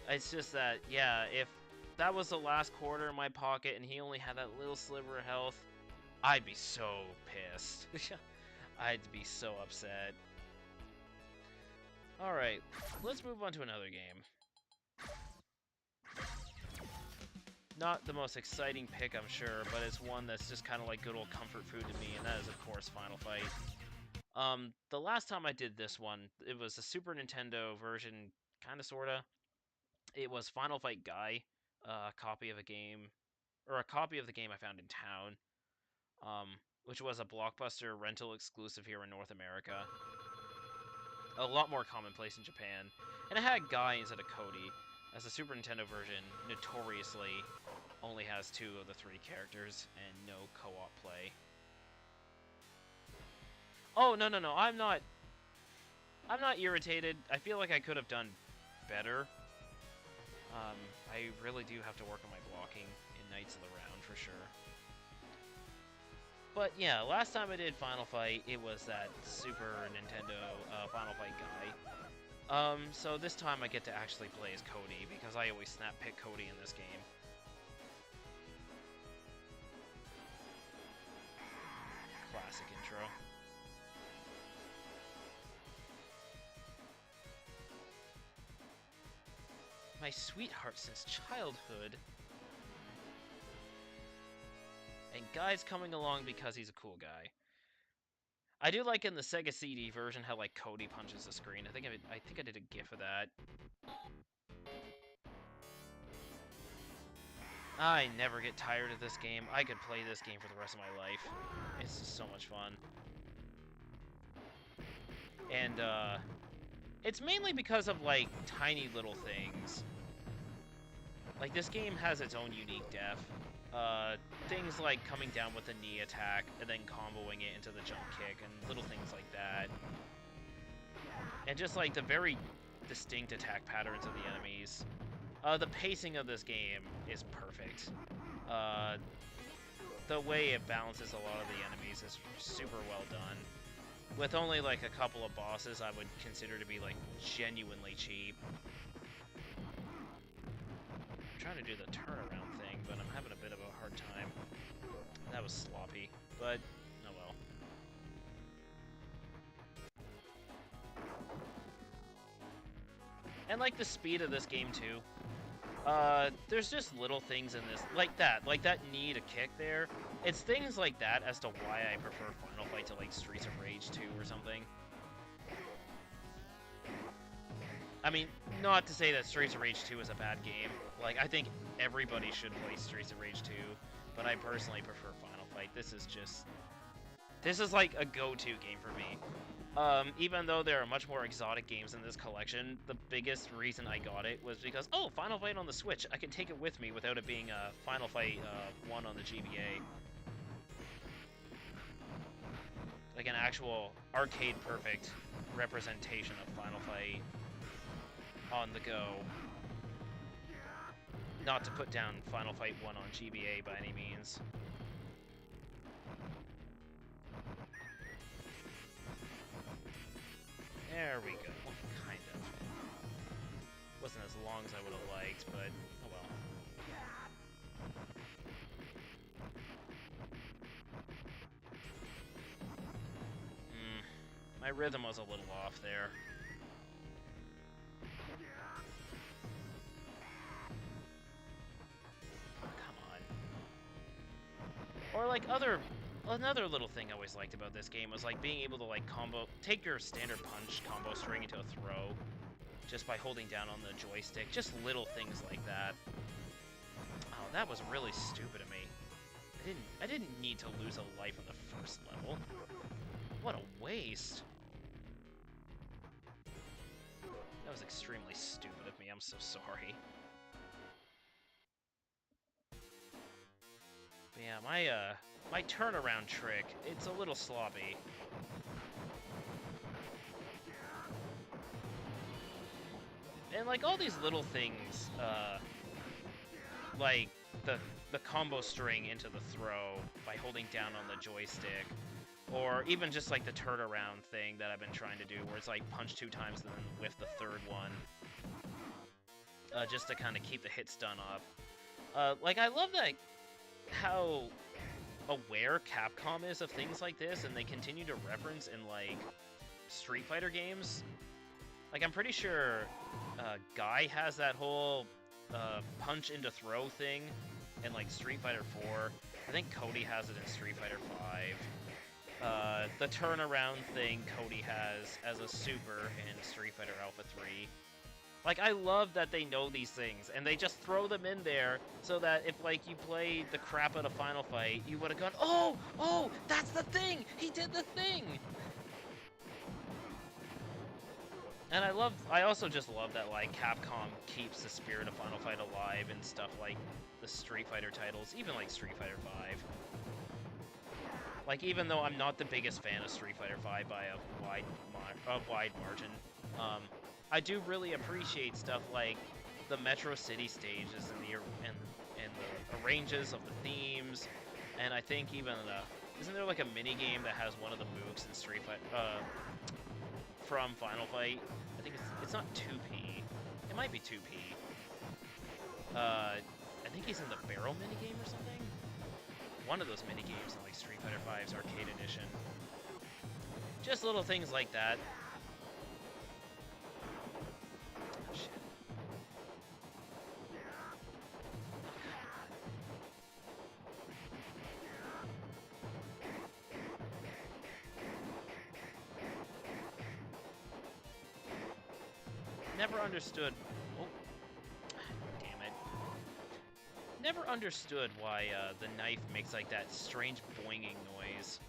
It's just that, yeah, if that was the last quarter in my pocket and he only had that little sliver of health, I'd be so pissed. I'd be so upset. Alright, let's move on to another game. Not the most exciting pick, I'm sure, but it's one that's just kind of like good old comfort food to me, and that is, of course, Final Fight. The last time I did this one, it was a Super Nintendo version, kind of, sorta. It was Final Fight Guy, a copy of a game, or a copy of the game I found in town, which was a Blockbuster rental exclusive here in North America. A lot more commonplace in Japan. And it had Guy instead of Cody, as the Super Nintendo version notoriously only has 2 of the 3 characters and no co-op play. Oh, no, I'm not irritated. I feel like I could have done better. I really do have to work on my blocking in Knights of the Round, for sure. But yeah, last time I did Final Fight, it was that Super Nintendo Final Fight Guy. So this time I get to actually play as Cody, because I always snap pick Cody in this game. Classic intro. My sweetheart since childhood. And Guy's coming along because he's a cool guy. I do like in the Sega CD version how like Cody punches the screen. I think I did a GIF of that. I never get tired of this game. I could play this game for the rest of my life. It's just so much fun. And it's mainly because of like tiny little things. Like this game has its own unique def. Things like coming down with a knee attack and then comboing it into the jump kick and little things like that. And just like the very distinct attack patterns of the enemies. The pacing of this game is perfect. The way it balances a lot of the enemies is super well done. With only like a couple of bosses I would consider to be like genuinely cheap. I'm trying to do the turnaround thing, but I'm having a bit of a hard time. That was sloppy, but oh well. And like the speed of this game too. There's just little things in this, like that knee to kick there. It's things like that as to why I prefer Final Fight to like Streets of Rage 2 or something. I mean, not to say that Streets of Rage 2 is a bad game. Like, I think everybody should play Streets of Rage 2, but I personally prefer Final Fight. This is like a go-to game for me. Even though there are much more exotic games in this collection, the biggest reason I got it was because, oh, Final Fight on the Switch, I can take it with me without it being a Final Fight 1 on the GBA. Like an actual arcade-perfect representation of Final Fight on the go. Not to put down Final Fight 1 on GBA by any means. There we go. Kind of. Wasn't as long as I would have liked, but oh well. My rhythm was a little off there. Come on. Or like another little thing I always liked about this game was like being able to like take your standard punch combo string into a throw just by holding down on the joystick. Just little things like that. Oh, that was really stupid of me. I didn't need to lose a life on the first level. What a waste. That was extremely stupid of me. I'm so sorry. But yeah, my turnaround trick, it's a little sloppy. And like all these little things, like the combo string into the throw by holding down on the joystick, or even just like the turnaround thing that I've been trying to do, where it's like punch 2 times and then whiff the third one, just to kind of keep the hit stun up. Like I love that how aware Capcom is of things like this, and they continue to reference in like Street Fighter games. Like I'm pretty sure Guy has that whole punch into throw thing in like Street Fighter 4. I think Cody has it in Street Fighter 5. The turnaround thing Cody has as a super in Street Fighter Alpha 3. Like, I love that they know these things, and they just throw them in there so that if, like, you played the crap out of Final Fight, you would have gone, oh, that's the thing! He did the thing! And I also just love that, like, Capcom keeps the spirit of Final Fight alive and stuff like the Street Fighter titles, even like Street Fighter 5. Like, even though I'm not the biggest fan of Street Fighter 5 by a wide margin, I do really appreciate stuff like the Metro City stages and the arranges of the themes, and I think even isn't there like a mini game that has one of the mooks in Street Fighter from Final Fight? I think it's not 2P. It might be 2P. I think he's in the barrel mini game or something. One of those mini games in like Street Fighter 5's Arcade Edition. Just little things like that. Oh, shit. Never understood. Oh, damn it. Never understood why the knife makes like that strange boinging noise.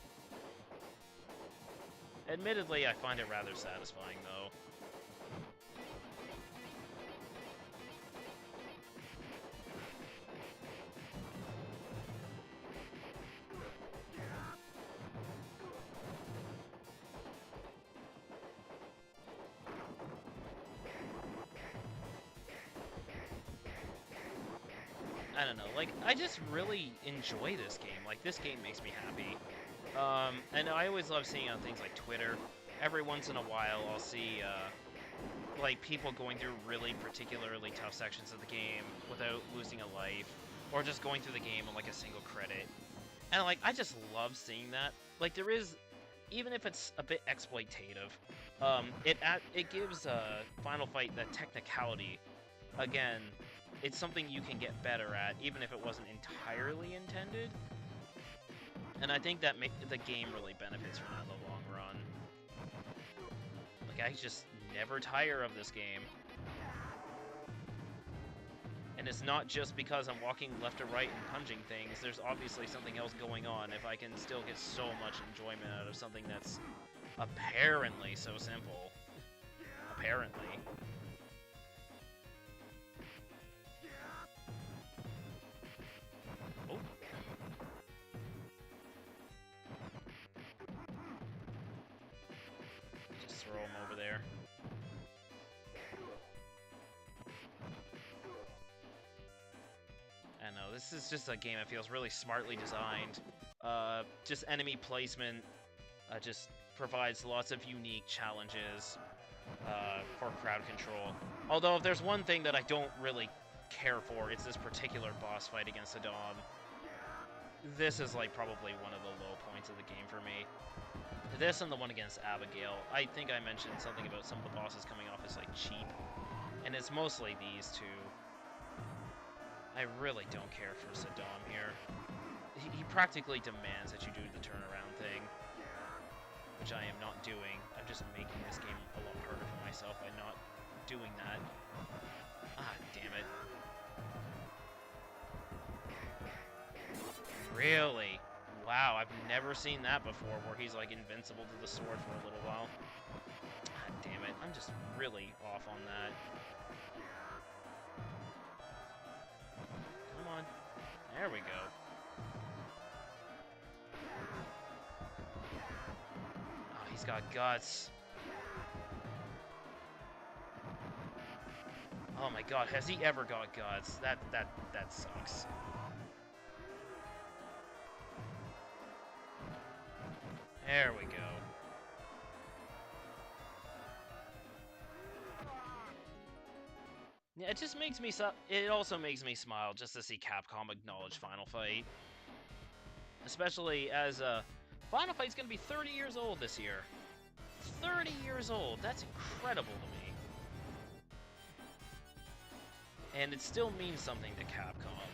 Admittedly, I find it rather satisfying, though. I don't know, like, I just really enjoy this game. Like, this game makes me happy. And I always love seeing on things like Twitter. Every once in a while, I'll see, like, people going through really particularly tough sections of the game without losing a life, or just going through the game on, like, a single credit. And, like, I just love seeing that. Like, there is, even if it's a bit exploitative, it gives Final Fight the technicality. Again, it's something you can get better at, even if it wasn't entirely intended. And I think that the game really benefits from that in the long run. Like, I just never tire of this game. And it's not just because I'm walking left to right and punching things. There's obviously something else going on if I can still get so much enjoyment out of something that's apparently so simple. Apparently. Oh. Just throw him over there. I don't know, this is just a game that feels really smartly designed. Just enemy placement just provides lots of unique challenges for crowd control. Although if there's one thing that I don't really care for, it's this particular boss fight against Saddam. This is like probably one of the low points of the game for me. This and the one against Abigail, I think I mentioned something about some of the bosses coming off as, like, cheap. And it's mostly these two. I really don't care for Saddam here. He practically demands that you do the turnaround thing, which I am not doing. I'm just making this game a lot harder for myself by not doing that. Ah, damn it. Really? Wow, I've never seen that before, where he's, like, invincible to the sword for a little while. Ah, damn it. I'm just really off on that. Come on. There we go. Oh, he's got guts. Oh my god, has he ever got guts? That sucks. There we go. Yeah, it just makes me it also makes me smile just to see Capcom acknowledge Final Fight. Especially as Final Fight's gonna be 30 years old this year. 30 years old, that's incredible to me. And it still means something to Capcom.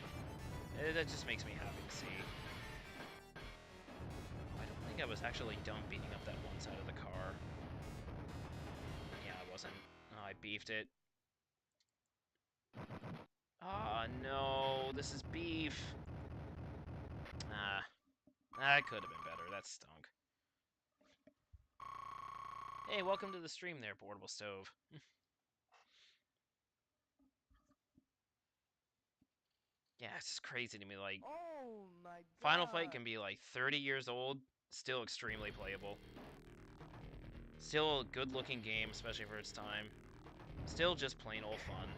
That just makes me happy to see. I don't think I was actually done beating up that one side of the car. Yeah, I wasn't. Oh, I beefed it. Ah, no, this is beef. Ah, that could have been better. That stunk. Hey, welcome to the stream there, Portable Stove. Yeah, it's just crazy to me, like, Oh my god. Final Fight can be, like, 30 years old, still extremely playable. Still a good-looking game, especially for its time. Still just plain old fun.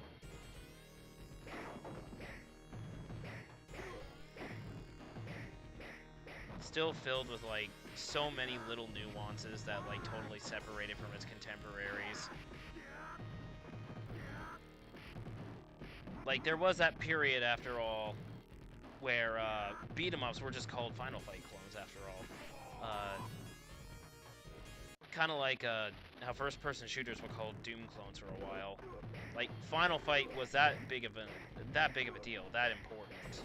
Still filled with, like, so many little nuances that, like, totally separate it from its contemporaries. Like, there was that period, after all, where beat-em-ups were just called Final Fight clones, after all. Kind of like how first-person shooters were called Doom clones for a while. Like, Final Fight was that big of a deal, that important.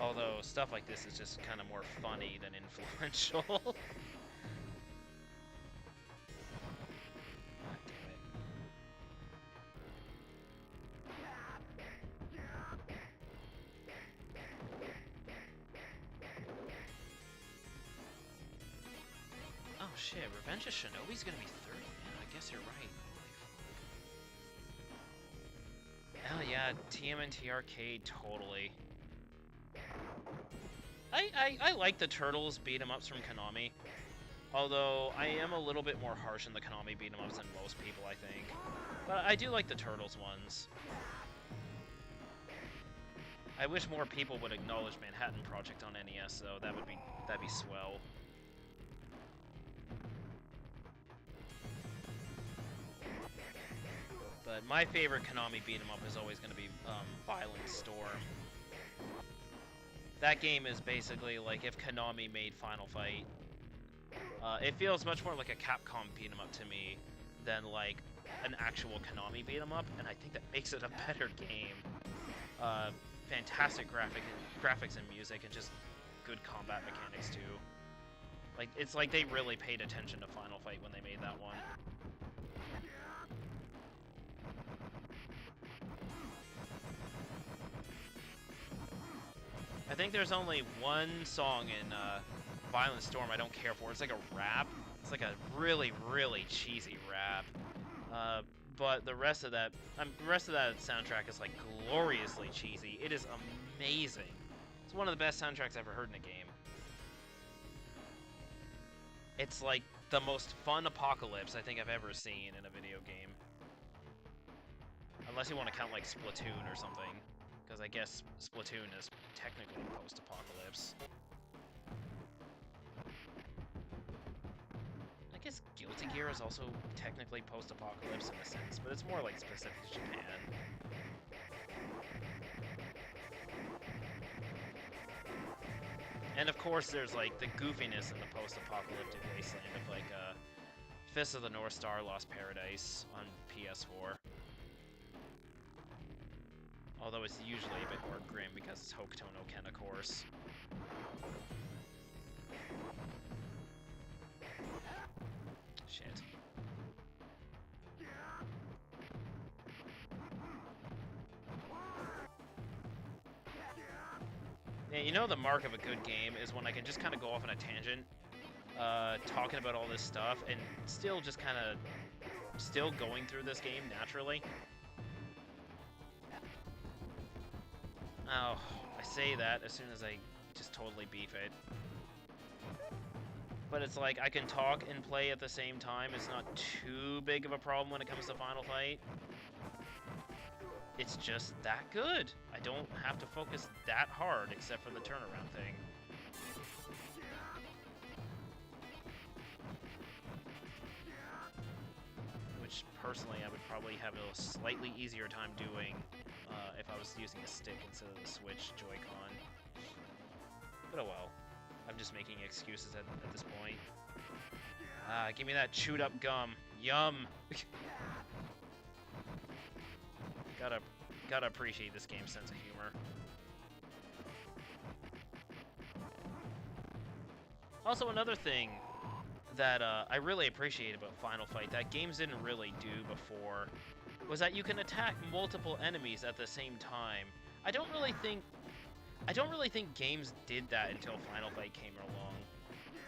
Although stuff like this is just kind of more funny than influential. God damn it. Oh shit, Revenge of Shinobi's gonna be 30? Yeah, I guess you're right. Hell yeah, TMNT Arcade, totally. I like the Turtles beat-em-ups from Konami. Although, I am a little bit more harsh on the Konami beat-em-ups than most people, I think. But I do like the Turtles ones. I wish more people would acknowledge Manhattan Project on NES, though. That'd be swell. But my favorite Konami beat-em-up is always going to be Violent Storm. That game is basically like if Konami made Final Fight. It feels much more like a Capcom beat-em-up to me than like an actual Konami beat-em-up, and I think that makes it a better game. Fantastic graphics and music, and just good combat mechanics too. Like, it's like they really paid attention to Final Fight when they made that one. I think there's only one song in Violent Storm I don't care for. It's like a rap. It's like a really, really cheesy rap. But the rest of that soundtrack is like gloriously cheesy. It is amazing. It's one of the best soundtracks I've ever heard in a game. It's like the most fun apocalypse I think I've ever seen in a video game. Unless you want to count like Splatoon or something. Because I guess Splatoon is technically post-apocalypse. I guess Guilty Gear is also technically post-apocalypse in a sense, but it's more like specific to Japan. And of course, there's like the goofiness in the post-apocalyptic wasteland of like Fist of the North Star Lost Paradise on PS4. Although it's usually a bit more grim because it's Hokuto no Ken, of course. Shit. Yeah, you know the mark of a good game is when I can just kind of go off on a tangent, talking about all this stuff, and still just kind of still going through this game naturally. Oh, I say that as soon as I just totally beef it. But it's like I can talk and play at the same time. It's not too big of a problem when it comes to Final Fight. It's just that good. I don't have to focus that hard except for the turnaround thing. Which, personally, I would probably have a slightly easier time doing if I was using a stick instead of the Switch Joy-Con. But oh well. I'm just making excuses at this point. Give me that chewed up gum. Yum! Gotta appreciate this game's sense of humor. Also, another thing that I really appreciate about Final Fight that games didn't really do before was that you can attack multiple enemies at the same time. I don't really think games did that until Final Fight came along.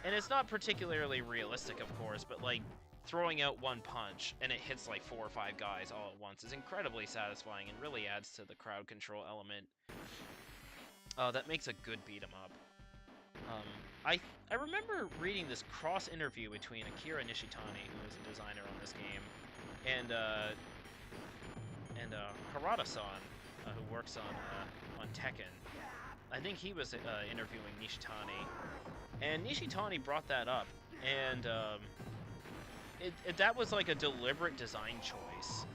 And it's not particularly realistic, of course, but like throwing out one punch and it hits like 4 or 5 guys all at once is incredibly satisfying and really adds to the crowd control element. That makes a good beat 'em up. I remember reading this cross interview between Akira Nishitani, who is a designer on this game, and Harada-san, who works on Tekken. I think he was interviewing Nishitani, and Nishitani brought that up, and that was like a deliberate design choice.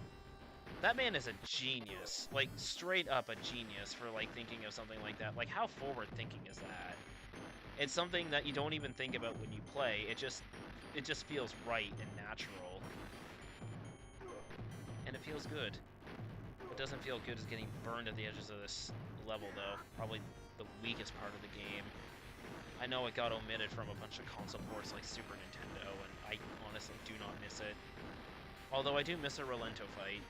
That man is a genius, like straight up a genius for like thinking of something like that. Like, how forward thinking is that? It's something that you don't even think about when you play. It just feels right and natural. And it feels good. What doesn't feel good is getting burned at the edges of this level, though. Probably the weakest part of the game. I know it got omitted from a bunch of console ports like Super Nintendo, and I honestly do not miss it. Although I do miss a Rolento fight.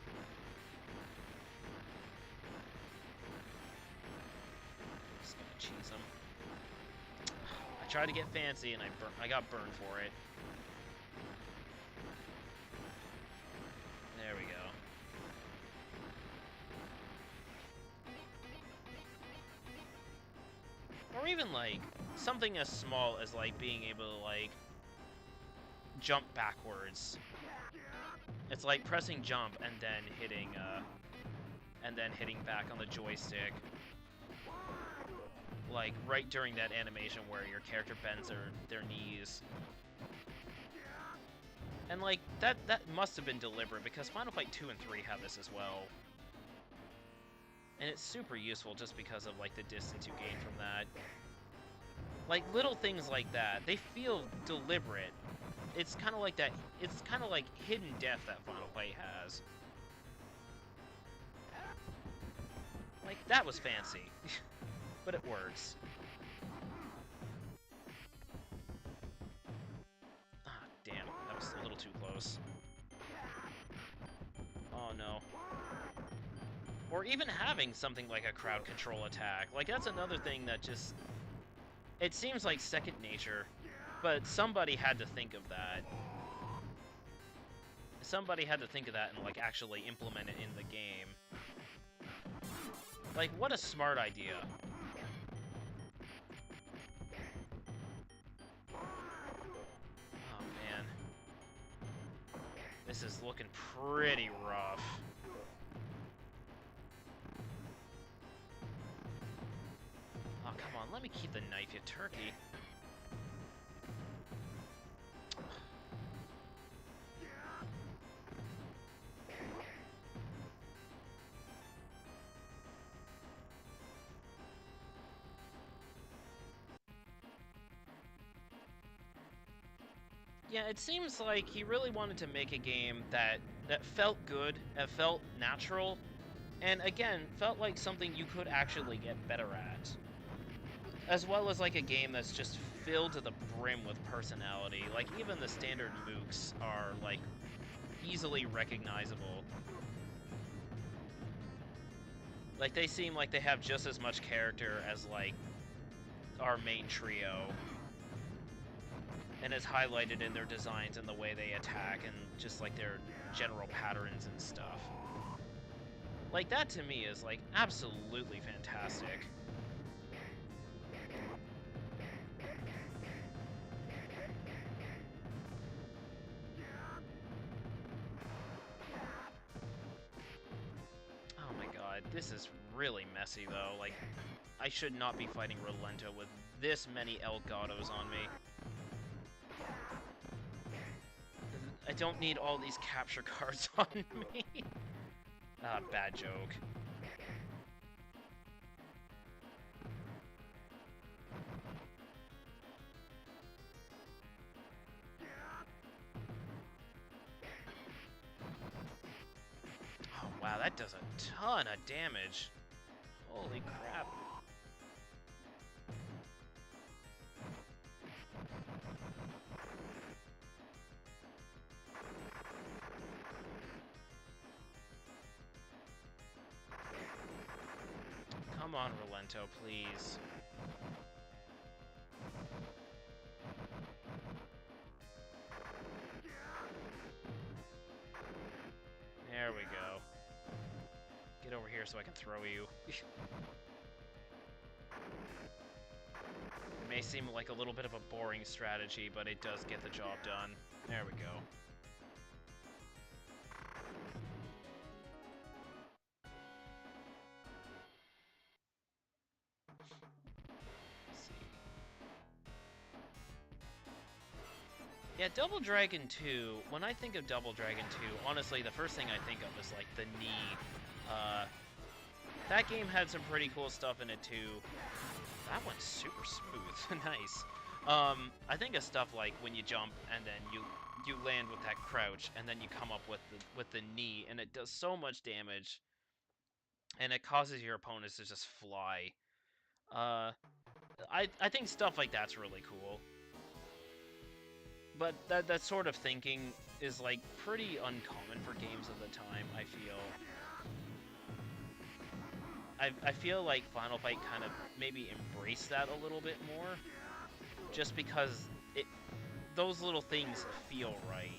Just gonna cheese him. I tried to get fancy and I got burned for it. There we go. Or even like something as small as like being able to like jump backwards. It's like pressing jump and then hitting back on the joystick. Like right during that animation where your character bends their knees. And like that must have been deliberate because Final Fight 2 and 3 have this as well. And it's super useful just because of like the distance you gain from that. Like little things like that, they feel deliberate. It's kind of like that. It's kind of like hidden depth that Final Fight has. Like that was fancy, but it works. Ah, damn, that was a little too close. Oh no. Or even having something like a crowd control attack. Like, that's another thing that just... It seems like second nature, but somebody had to think of that. Somebody had to think of that and, like, actually implement it in the game. Like, what a smart idea. Oh, man. This is looking pretty rough. Oh, come on, let me keep the knife, you turkey. Yeah, it seems like he really wanted to make a game that felt good, that felt natural, and again, felt like something you could actually get better at. As well as like a game that's just filled to the brim with personality. Like even the standard mooks are like easily recognizable. Like they seem like they have just as much character as like our main trio. And it's highlighted in their designs and the way they attack and just like their general patterns and stuff. Like that to me is like absolutely fantastic. Oh my god, this is really messy though. Like, I should not be fighting Rolento with this many Elgatos on me. I don't need all these capture cards on me. Ah, bad joke. Oh wow, that does a ton of damage. Holy crap. Come on, Rolento, please. There we go. Get over here so I can throw you. It may seem like a little bit of a boring strategy, but it does get the job done. There we go. Yeah, Double Dragon 2, when I think of Double Dragon 2, honestly, the first thing I think of is, like, the knee. That game had some pretty cool stuff in it, too. That one's super smooth. Nice. I think of stuff like when you jump, and then you land with that crouch, and then you come up with the knee, and it does so much damage, and it causes your opponents to just fly. I think stuff like that's really cool. But that sort of thinking is, like, pretty uncommon for games of the time, I feel. I feel like Final Fight kind of maybe embraced that a little bit more, just because those little things feel right.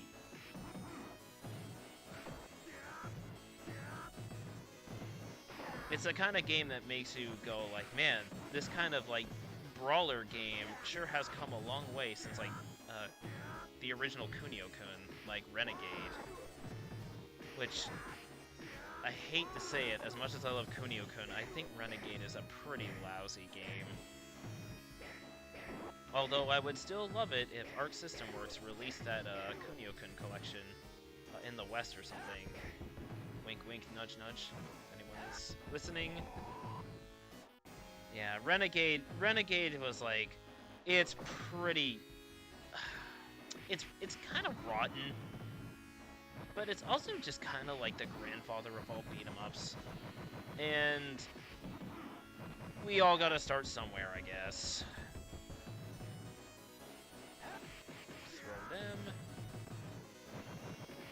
It's the kind of game that makes you go, like, man, this kind of, like, brawler game sure has come a long way since, like, the original Kunio-kun, like Renegade. Which, I hate to say it, as much as I love Kunio-kun, I think Renegade is a pretty lousy game. Although I would still love it if Arc System Works released that Kunio-kun collection in the West or something. Wink wink, nudge nudge, if anyone is listening. Yeah, Renegade was like, it's pretty... It's kind of rotten, but it's also just kind of like the grandfather of all beat-em-ups. And we all gotta start somewhere, I guess. Throw them.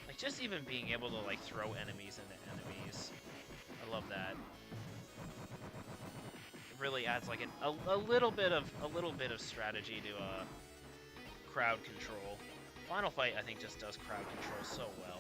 Like, just even being able to, like, throw enemies into enemies. I love that. It really adds, like, a little bit of strategy to, crowd control. Final Fight, I think, just does crowd control so well.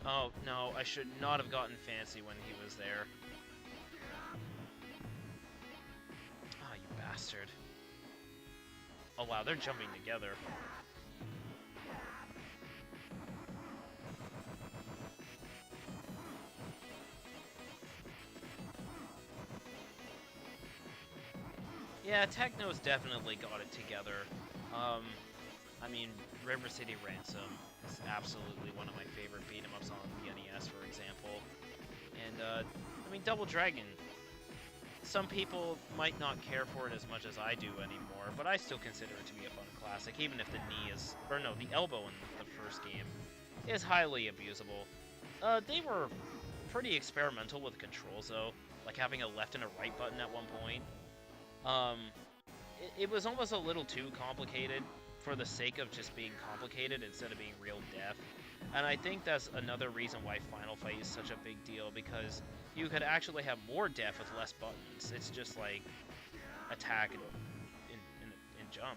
Oh, no, I should not have gotten fancy when he was there. Oh, you bastard. Oh, wow, they're jumping together. Yeah, Techno's definitely got it together. I mean, River City Ransom is absolutely one of my favorite beat-em-ups on the NES, for example. And, I mean, Double Dragon. Some people might not care for it as much as I do anymore, but I still consider it to be a fun classic, even if the knee is... or no, the elbow in the first game is highly abusable. They were pretty experimental with controls, though, like having a left and a right button at one point. It was almost a little too complicated for the sake of just being complicated instead of being real def. And I think that's another reason why Final Fight is such a big deal, because you could actually have more def with less buttons. It's just like attack and jump.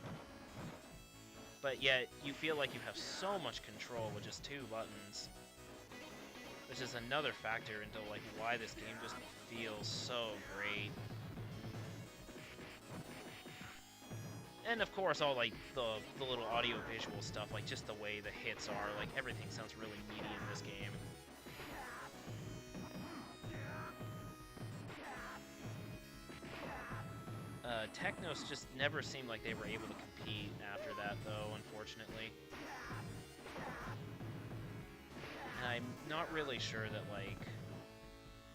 But yet, you feel like you have so much control with just 2 buttons. Which is another factor into like why this game just feels so great. And of course, all like the little audio-visual stuff, like just the way the hits are, like everything sounds really meaty in this game. Technos just never seemed like they were able to compete after that, though, unfortunately. And I'm not really sure that, like...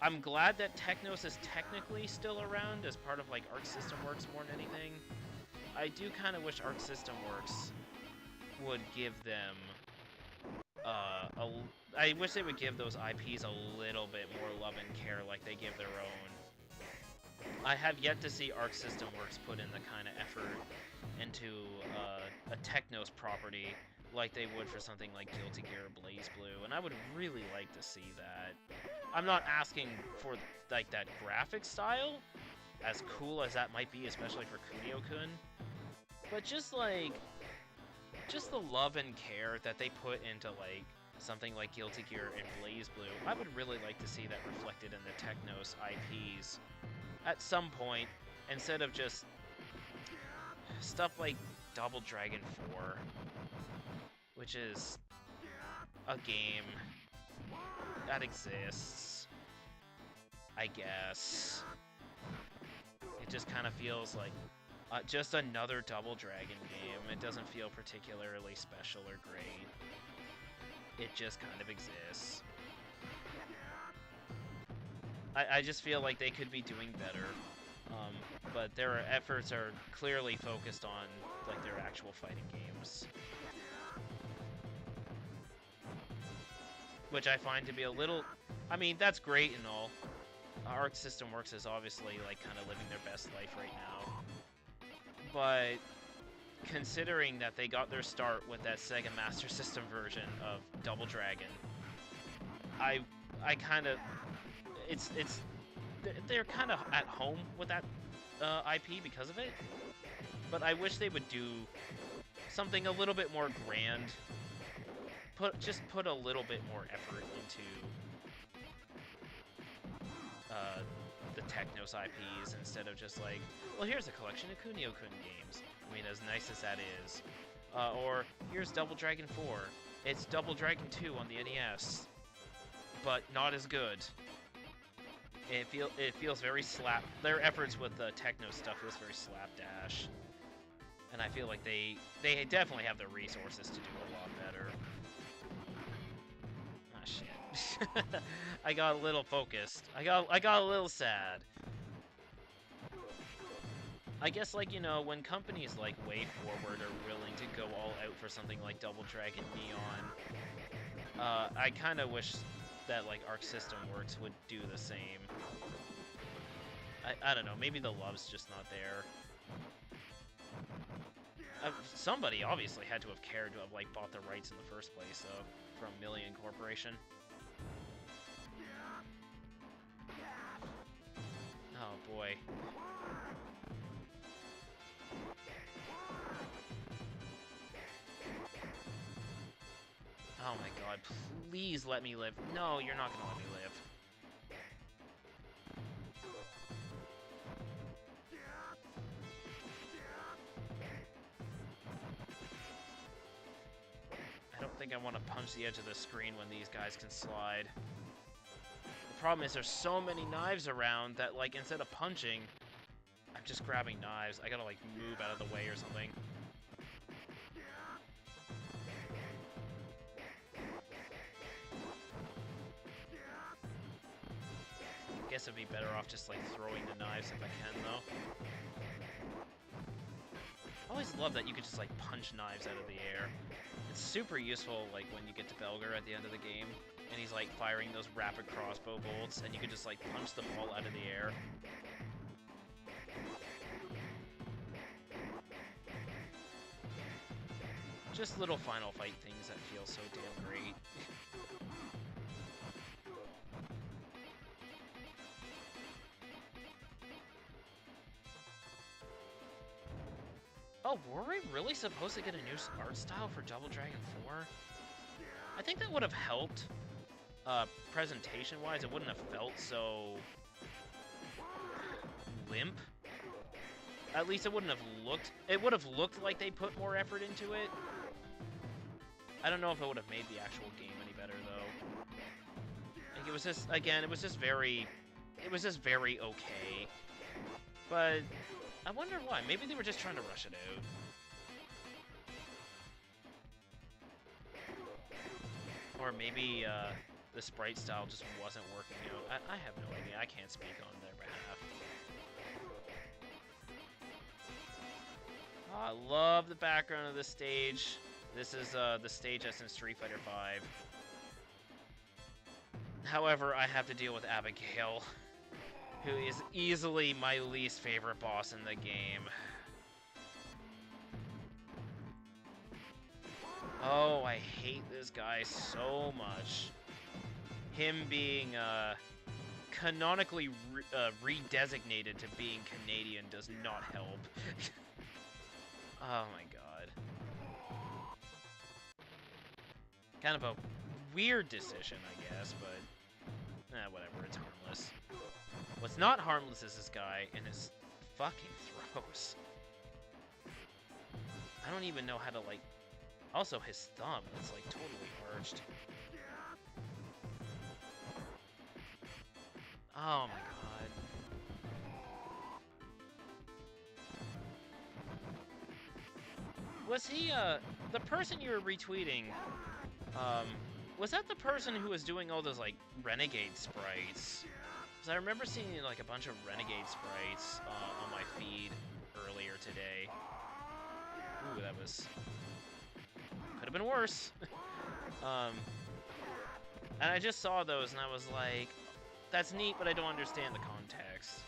I'm glad that Technos is technically still around as part of, like, Arc System Works more than anything. I do kind of wish Arc System Works would give them... I wish they would give those IPs a little bit more love and care like they give their own. I have yet to see Arc System Works put in the kind of effort into a Technos property like they would for something like Guilty Gear or BlazBlue, and I would really like to see that. I'm not asking for like that graphic style, as cool as that might be, especially for Kunio-kun, but just the love and care that they put into like something like Guilty Gear and BlazBlue. I would really like to see that reflected in the Technos IPs at some point, instead of just stuff like Double Dragon 4, which is a game that exists, I guess. It just kind of feels like just another Double Dragon game. It doesn't feel particularly special or great. It just kind of exists. I just feel like they could be doing better, but their efforts are clearly focused on like their actual fighting games, which I find to be a little... I mean, that's great and all. Arc System Works is obviously like kind of living their best life right now, but considering that they got their start with that Sega Master System version of Double Dragon, I kind of... they're kind of at home with that IP because of it, but I wish they would do something a little bit more grand. Just put a little bit more effort into the Technos IPs instead of just like, well, here's a collection of Kunio-kun games. I mean, as nice as that is. Or here's Double Dragon 4. It's Double Dragon 2 on the NES, but not as good. It feels very slap. Their efforts with the Techno stuff feels very slapdash, and I feel like they definitely have the resources to do a lot better. Ah, shit. I got a little focused. I got a little sad. I guess, like, you know, when companies like WayForward are willing to go all out for something like Double Dragon Neon, I kind of wish that like Arc System Works would do the same. I don't know, maybe the love's just not there. Somebody obviously had to have cared to have like bought the rights in the first place, though, from Million Corporation. Oh boy. Oh my god, please let me live. No, you're not gonna let me live. I don't think I want to punch the edge of the screen when these guys can slide. The problem is there's so many knives around that, like, instead of punching, I'm just grabbing knives. I gotta, like, move out of the way or something. I guess it'd be better off just, like, throwing the knives if I can, though. I always love that you could just, like, punch knives out of the air. It's super useful, like, when you get to Belger at the end of the game, and he's, like, firing those rapid crossbow bolts, and you can just, like, punch them all out of the air. Just little final fight things that feel so damn great. Oh, were we really supposed to get a new art style for Double Dragon 4? I think that would have helped, presentation-wise. It wouldn't have felt so limp. At least it wouldn't have looked... It would have looked like they put more effort into it. I don't know if it would have made the actual game any better, though. Like, it was just... Again, it was just very... It was just very okay. But... I wonder why. Maybe they were just trying to rush it out. Or maybe the sprite style just wasn't working out. I have no idea. I can't speak on their behalf. Oh, I love the background of this stage. This is the stage that's in Street Fighter V. However, I have to deal with Abigail, who is easily my least favorite boss in the game. Oh, I hate this guy so much. Him being canonically redesignated to being Canadian does not help. Oh my god. Kind of a weird decision, I guess, but whatever, it's harmless. What's not harmless is this guy and his fucking throws. I don't even know how to, like... Also, his thumb, it's, like, totally arched. Oh my god. Was he, the person you were retweeting, was that the person who was doing all those, like, Renegade sprites? Because I remember seeing, like, a bunch of Renegade sprites on my feed earlier today. Ooh, that was... Could have been worse. And I just saw those, and I was like, that's neat, but I don't understand the context.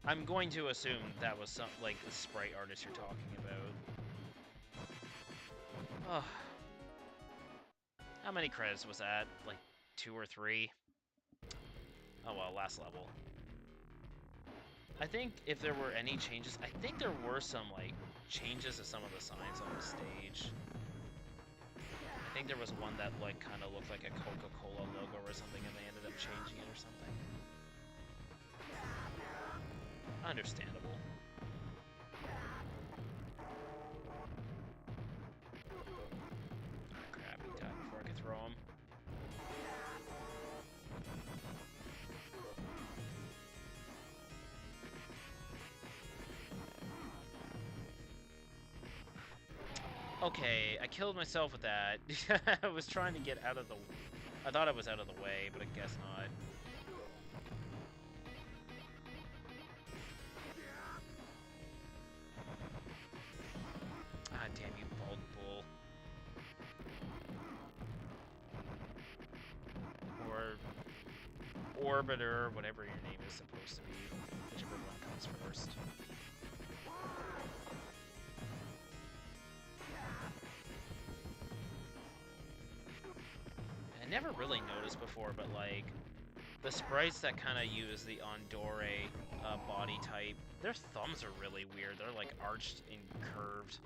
I'm going to assume that was some, like, the sprite artist you're talking about. Oh. How many credits was that? Like, 2 or 3? Oh well, last level. I think if there were any changes, I think there were some, like, changes to some of the signs on the stage. I think there was one that, like, kind of looked like a Coca-Cola logo or something, and they ended up changing it or something. Understandable. Oh, crap, he died before I could throw him. Okay, I killed myself with that. I was trying to get out of the... I thought I was out of the way, but I guess not. Ah, damn you, bald bull. Or... Orbiter, whatever your name is supposed to be. Whichever one comes first. I never really noticed before, but, like, the sprites that kind of use the Andore body type, their thumbs are really weird. They're, like, arched and curved.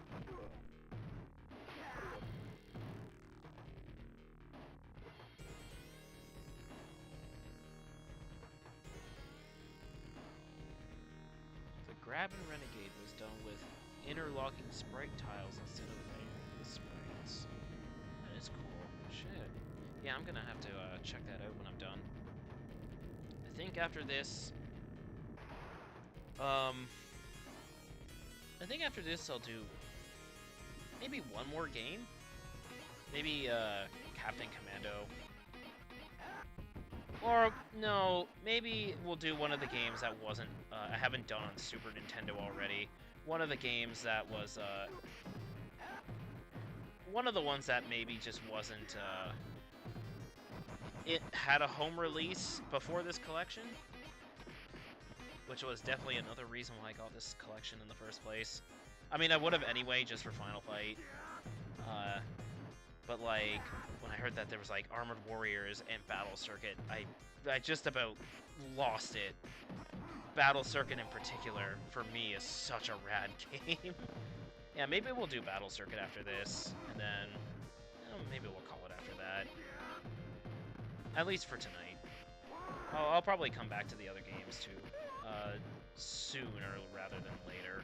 The Grab and Renegade was done with interlocking sprite tiles instead of layering the sprites. That is cool. Shit. Yeah, I'm gonna have to check that out when I'm done. I think after this, I think after this I'll do maybe one more game. Maybe Captain Commando. Or no, maybe we'll do one of the games that wasn't I haven't done on Super Nintendo already. One of the games that was one of the ones that maybe just wasn't it had a home release before this collection, which was definitely another reason why I got this collection in the first place. I mean, I would have anyway, just for Final Fight. But, like, when I heard that there was, like, Armored Warriors and Battle Circuit, I just about lost it. Battle Circuit in particular, for me, is such a rad game. Yeah, maybe we'll do Battle Circuit after this, and then maybe we'll call it after that. At least for tonight. I'll probably come back to the other games, too, sooner rather than later.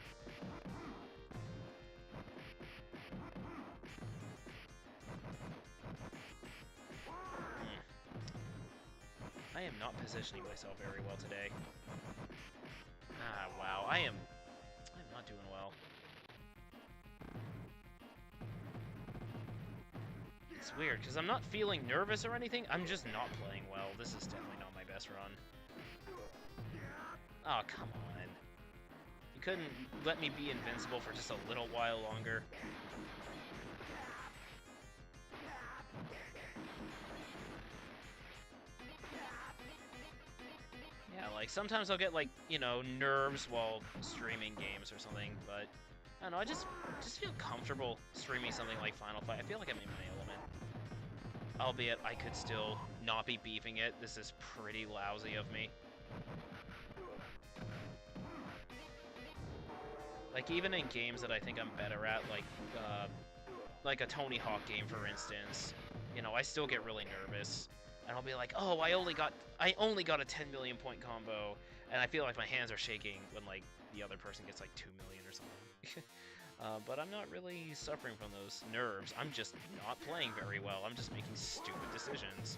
I am not positioning myself very well today. Ah, wow, I'm not doing well. It's weird, because I'm not feeling nervous or anything, I'm just not playing well. This is definitely not my best run. Oh, come on. You couldn't let me be invincible for just a little while longer. Yeah, like, sometimes I'll get, like, you know, nerves while streaming games or something, but I don't know, I just feel comfortable streaming something like Final Fight. I feel like I'm in my element. Albeit, I could still not be beefing it. This is pretty lousy of me. Like, even in games that I think I'm better at, like a Tony Hawk game, for instance, you know, I still get really nervous. And I'll be like, oh, I only got a 10 million point combo, and I feel like my hands are shaking when, like, the other person gets, like, 2 million or something. But I'm not really suffering from those nerves. I'm just not playing very well. I'm just making stupid decisions.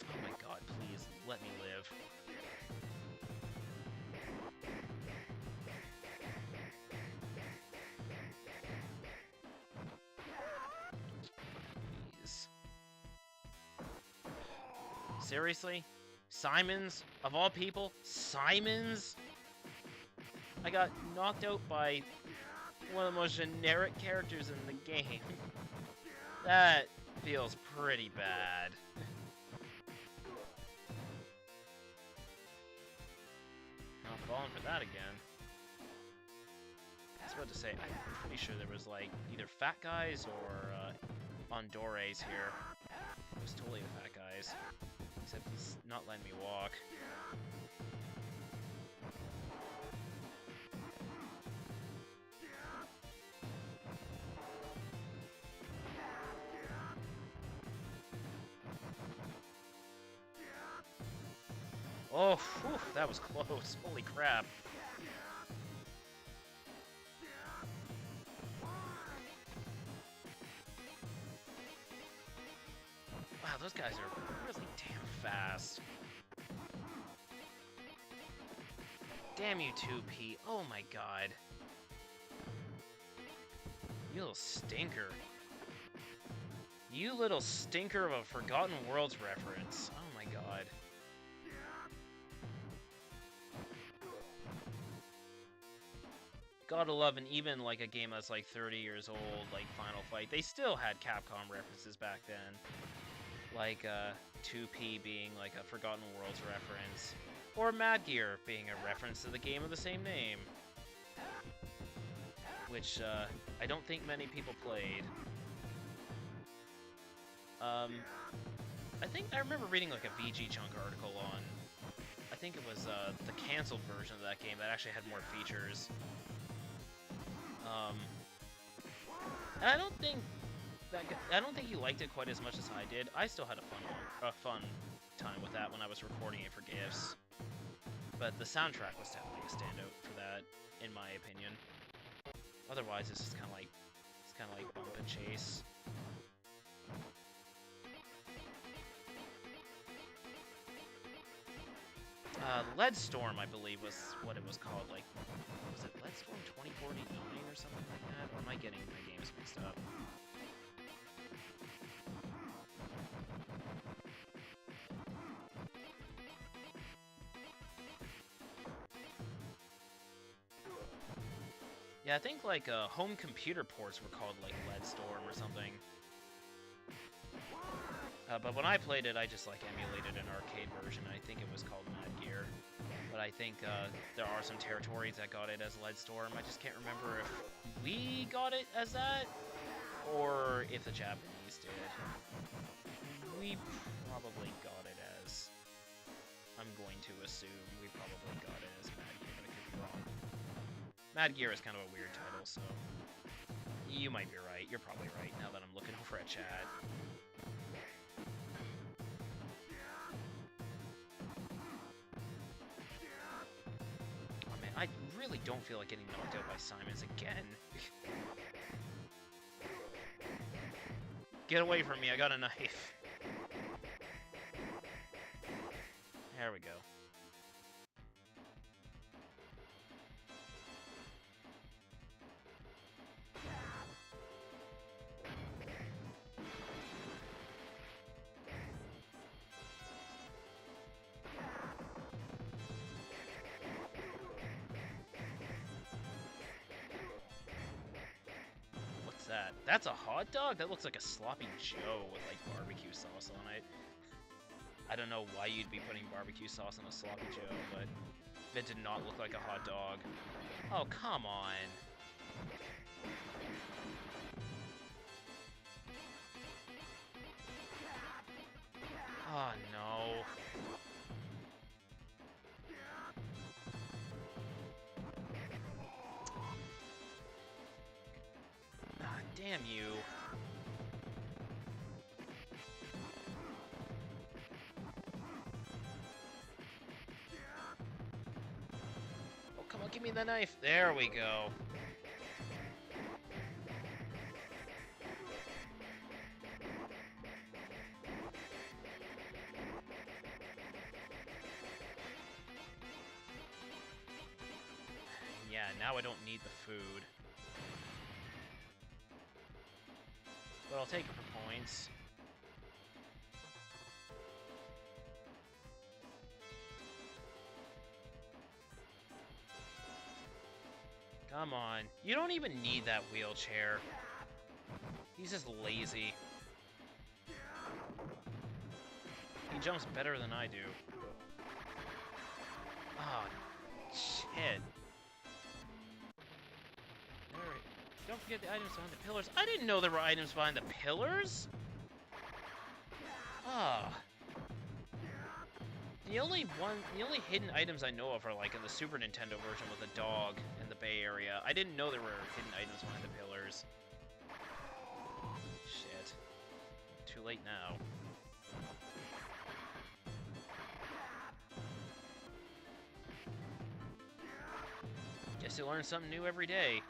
Oh my god, please, let me live. Seriously? Simons? Of all people? Simons? I got knocked out by one of the most generic characters in the game. That feels pretty bad. Not falling for that again. I was about to say, I'm pretty sure there was, like, either fat guys or Andores here. It was totally the fat guys. Except he's not letting me walk. Oh, whew, that was close. Holy crap. Wow, those guys are really damn fast. Damn you, 2P. Oh my god. You little stinker. You little stinker of a Forgotten Worlds reference. Oh my god. Gotta love, and even like a game that's like 30 years old, like Final Fight, they still had Capcom references back then. Like 2P being like a Forgotten Worlds reference, or Mad Gear being a reference to the game of the same name. Which I don't think many people played. I think I remember reading like a VG Chunk article on, I think it was the canceled version of that game that actually had more features. And I don't think he liked it quite as much as I did. I still had a fun time with that when I was recording it for GIFs. But the soundtrack was definitely a standout for that, in my opinion. Otherwise, it's just kind of like bump and chase. Lead Storm, I believe, was what it was called. Like, was it Lead Storm 2049 or something like that? Or am I getting my games mixed up? Yeah, I think, like, home computer ports were called, like, Lead Storm or something. But when I played it, I just, like, emulated an arcade version. I think it was called Mad Gear. But I think there are some territories that got it as Lead Storm. I just can't remember if we got it as that, or if the Japanese did. We probably got it as... I'm going to assume we probably got it as Mad Gear, but I could be wrong. Mad Gear is kind of a weird title, so... You might be right. You're probably right, now that I'm looking over at chat. Oh man, I really don't feel like getting knocked out by Simons again. Get away from me, I got a knife. There we go. What's that? That's a hot dog? That looks like a sloppy Joe with like barbecue sauce on it. I don't know why you'd be putting barbecue sauce on a sloppy Joe, but it did not look like a hot dog. Oh, come on. Oh, no. Ah, damn you. Oh, come on, give me the knife. There we go. Yeah, now I don't need the food. But I'll take it for points. Come on. You don't even need that wheelchair. He's just lazy. He jumps better than I do. Oh, shit. Alright. Don't forget the items behind the pillars. I didn't know there were items behind the pillars! Ah. The only hidden items I know of are like in the Super Nintendo version with a dog in the Bay Area. I didn't know there were hidden items behind the pillars. Shit. Too late now. Guess you learn something new every day.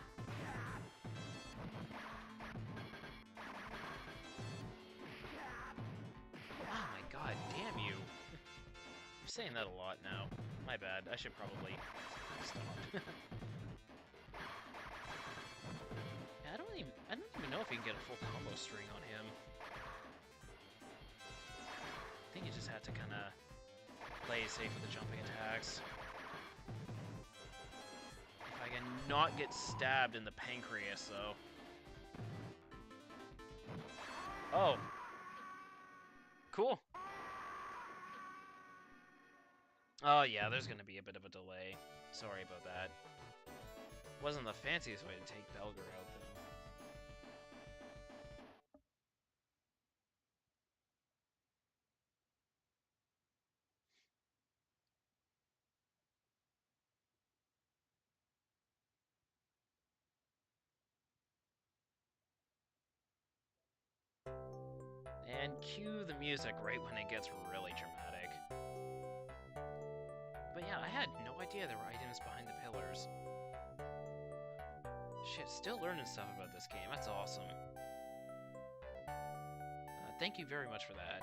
Oh my god, damn you. I'm saying that a lot now. My bad. I should probably stop. Yeah, I don't even know if you can get a full combo string on him. I think you just have to kind of play safe with the jumping attacks. If I can not get stabbed in the pancreas, though. Oh. Cool. Oh, yeah, there's going to be a bit of a delay. Sorry about that. Wasn't the fanciest way to take Belger out, though. And cue the music right when it gets really dramatic. But yeah, I had no idea there were items behind the pillars. Shit, still learning stuff about this game. That's awesome. Thank you very much for that.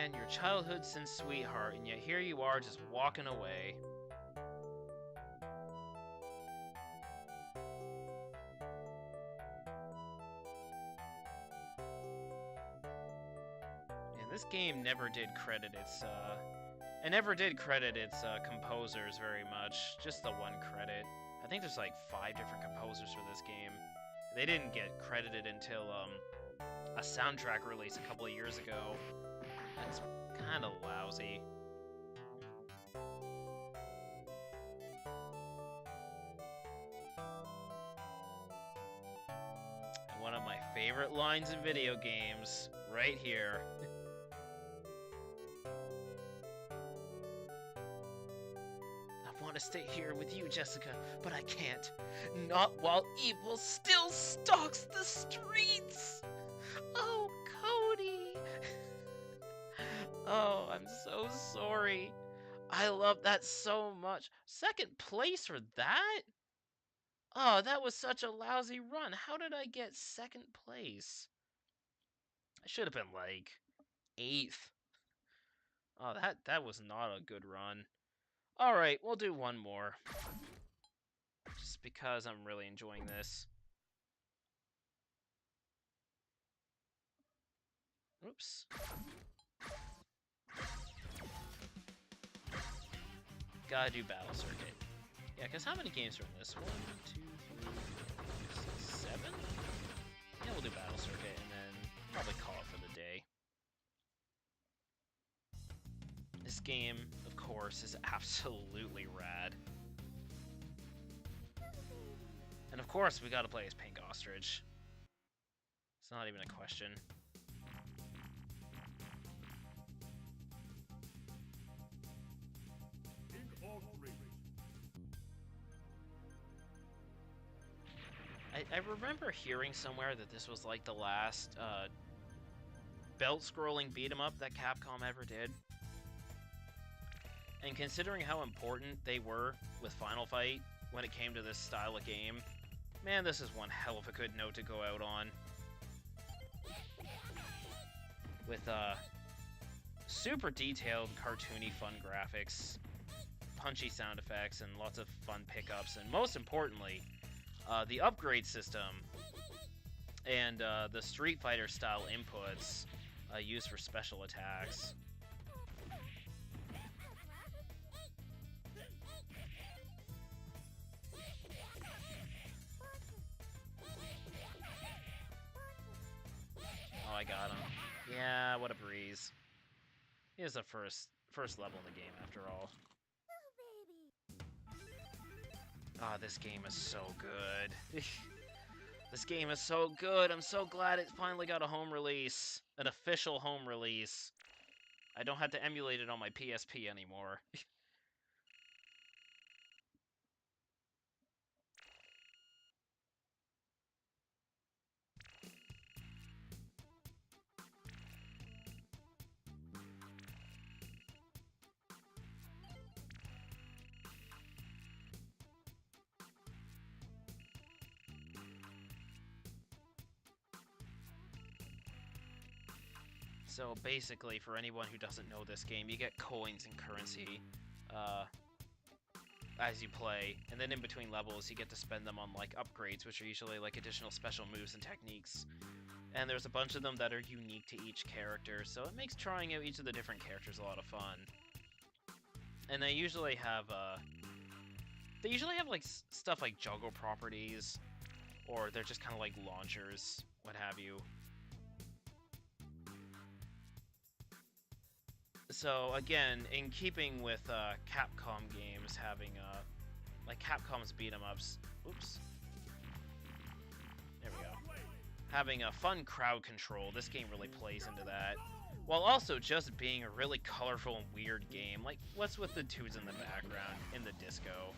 man, your childhood since sweetheart, and yet here you are just walking away. And this game never did credit its composers very much. Just the one credit. I think there's like 5 different composers for this game. They didn't get credited until a soundtrack release a couple of years ago. That's kind of lousy. And one of my favorite lines in video games, right here. I want to stay here with you, Jessica, but I can't. Not while evil still stalks the streets! Oh, Cody! Oh, I'm so sorry. I love that so much. 2nd place for that? Oh, that was such a lousy run. How did I get 2nd place? I should have been like 8th. Oh, that was not a good run. All right, we'll do one more. Just because I'm really enjoying this. Oops. Gotta do Battle Circuit. Yeah, because how many games are in this? 1, 2, 3, 4, 5, 6, 7? Yeah, we'll do Battle Circuit and then probably call it for the day. This game, of course, is absolutely rad. And of course, we gotta play as Pink Ostrich. It's not even a question. I remember hearing somewhere that this was like the last belt-scrolling beat-em-up that Capcom ever did. And considering how important they were with Final Fight when it came to this style of game, man, this is one hell of a good note to go out on. With super detailed, cartoony, fun graphics, punchy sound effects, and lots of fun pickups, and most importantly, the upgrade system and the Street Fighter style inputs used for special attacks. Oh, I got him. Yeah, what a breeze. He is the first level in the game, after all. Ah, oh, this game is so good. This game is so good. I'm so glad it finally got a home release. An official home release. I don't have to emulate it on my PSP anymore. So basically, for anyone who doesn't know this game, you get coins and currency as you play, and then in between levels you get to spend them on like upgrades, which are usually like additional special moves and techniques. And there's a bunch of them that are unique to each character, so it makes trying out each of the different characters a lot of fun. And they usually have like stuff like juggle properties, or they're just kind of like launchers, what have you. So again, in keeping with Capcom games having like Capcom's beat 'em ups, oops, there we go, having a fun crowd control, this game really plays into that, while also just being a really colorful and weird game. Like, what's with the dudes in the background in the disco?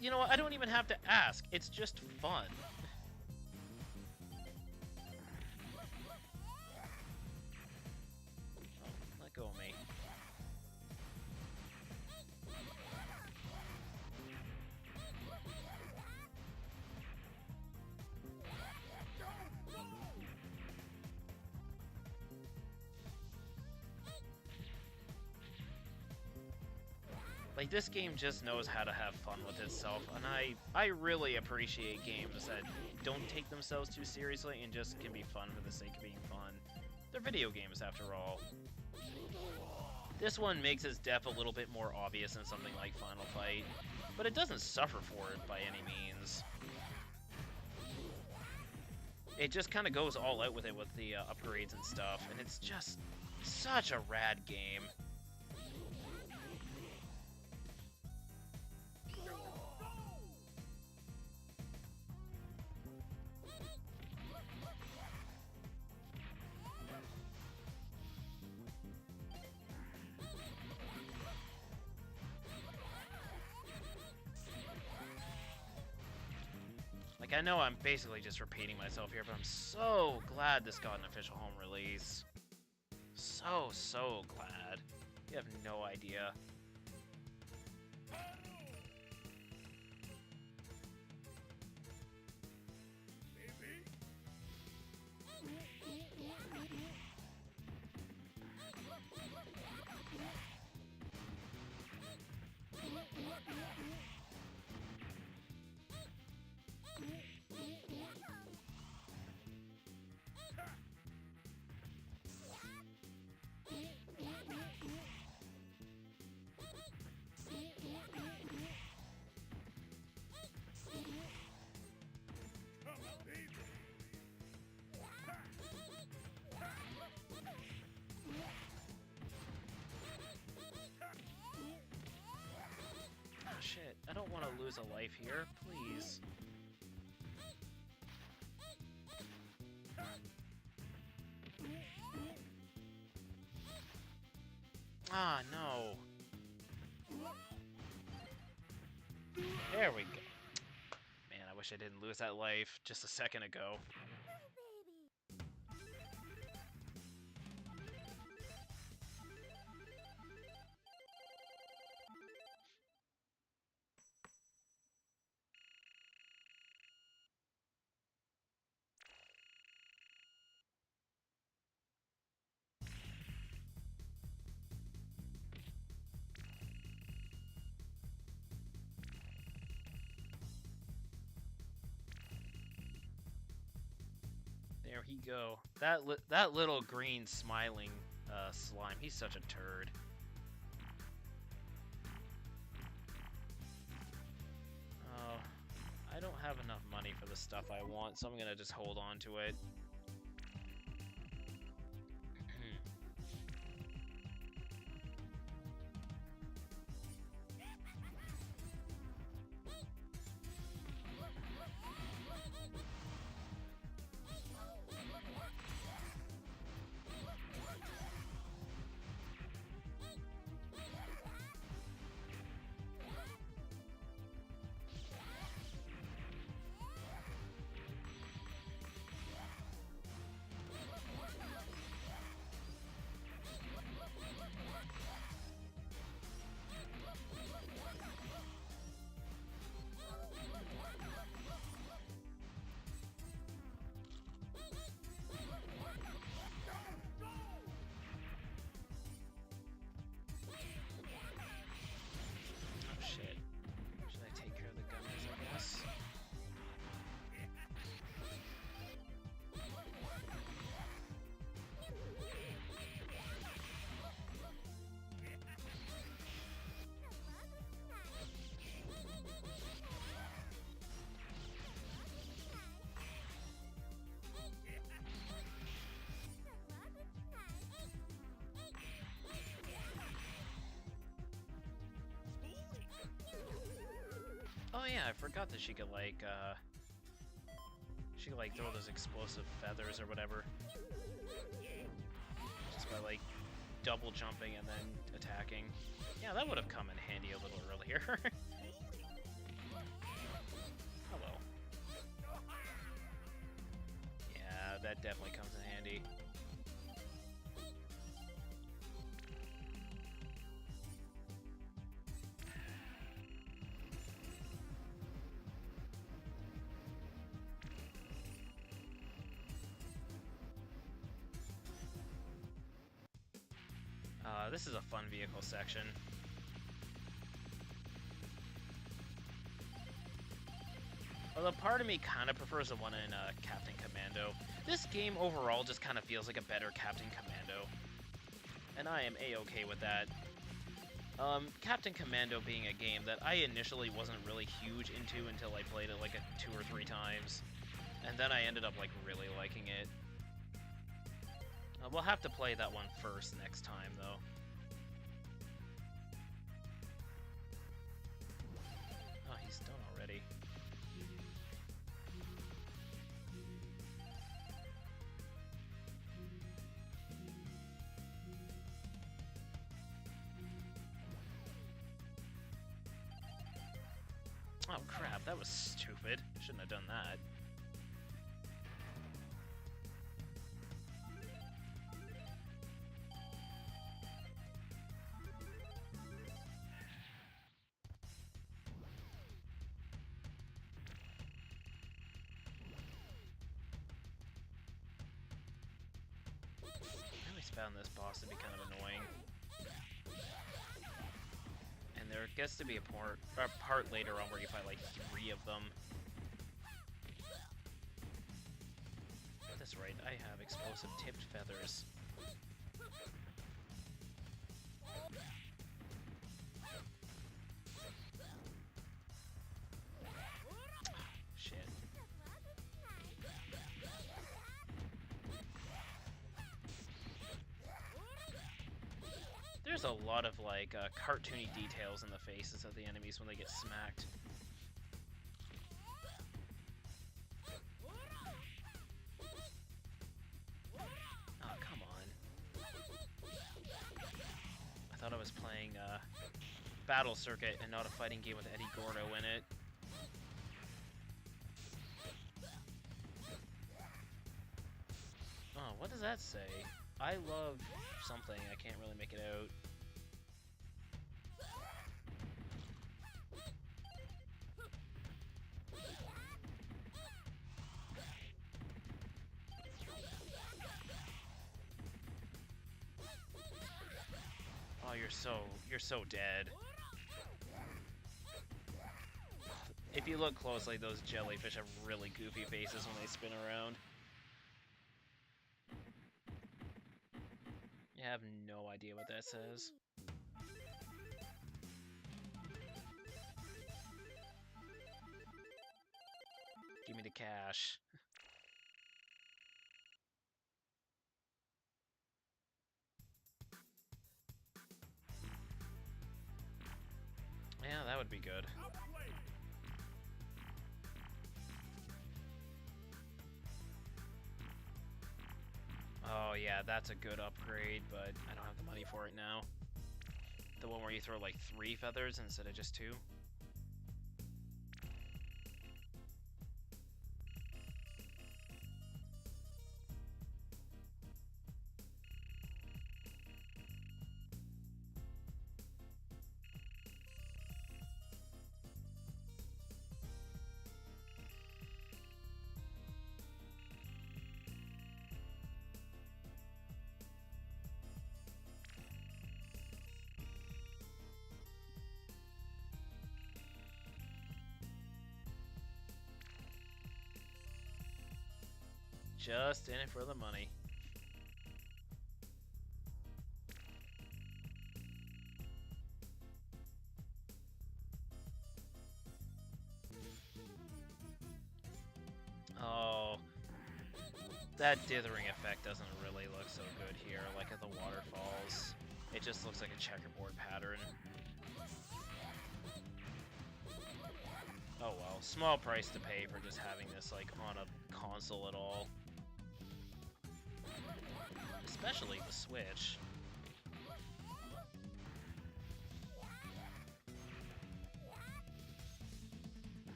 You know what? I don't even have to ask. It's just fun. Go me. Like, this game just knows how to have fun with itself, and I really appreciate games that don't take themselves too seriously and just can be fun for the sake of being fun. They're video games, after all. This one makes its depth a little bit more obvious than something like Final Fight, but it doesn't suffer for it by any means. It just kind of goes all out with it with the upgrades and stuff, and it's just such a rad game. Like, I know I'm basically just repeating myself here, but I'm so glad this got an official home release. So glad. You have no idea. Oh shit, I don't want to lose a life here, please. Ah, no. There we go. Man, I wish I didn't lose that life just a second ago. There he go. That little green smiling slime. He's such a turd. Oh, I don't have enough money for the stuff I want, so I'm gonna just hold on to it. Oh yeah, I forgot that she could like throw those explosive feathers or whatever. Just by like double jumping and then attacking. Yeah, that would have come in handy a little earlier. Oh well. Yeah, that definitely comes in handy. This is a fun vehicle section. Although part of me kind of prefers the one in Captain Commando. This game overall just kind of feels like a better Captain Commando. And I am A-okay with that. Captain Commando being a game that I initially wasn't really huge into until I played it like 2 or 3 times. And then I ended up like really liking it. We'll have to play that one first next time though. Oh, he's done already. Oh crap, that was stupid. Shouldn't have done that. I always found this boss to be kind of annoying. And there gets to be a part later on where you fight like 3 of them. Oh, that's right, I have explosive tipped feathers. Shit. There's a lot of like cartoony details in the faces of the enemies when they get smacked. Oh, come on. I thought I was playing Battle Circuit and not a fighting game with Eddie Gordo in it. Oh, what does that say? I love something, I can't really make it out. Oh, you're so dead. If you look closely, those jellyfish have really goofy faces when they spin around. I have no idea what that says. Give me the cash. Yeah, that would be good. Oh yeah, that's a good upgrade, but I don't have the money for it now. The one where you throw like 3 feathers instead of just 2. Just in it for the money. Oh, that dithering effect doesn't really look so good here, like at the waterfalls. It just looks like a checkerboard pattern. Oh well, small price to pay for just having this like on a console at all. Especially the Switch.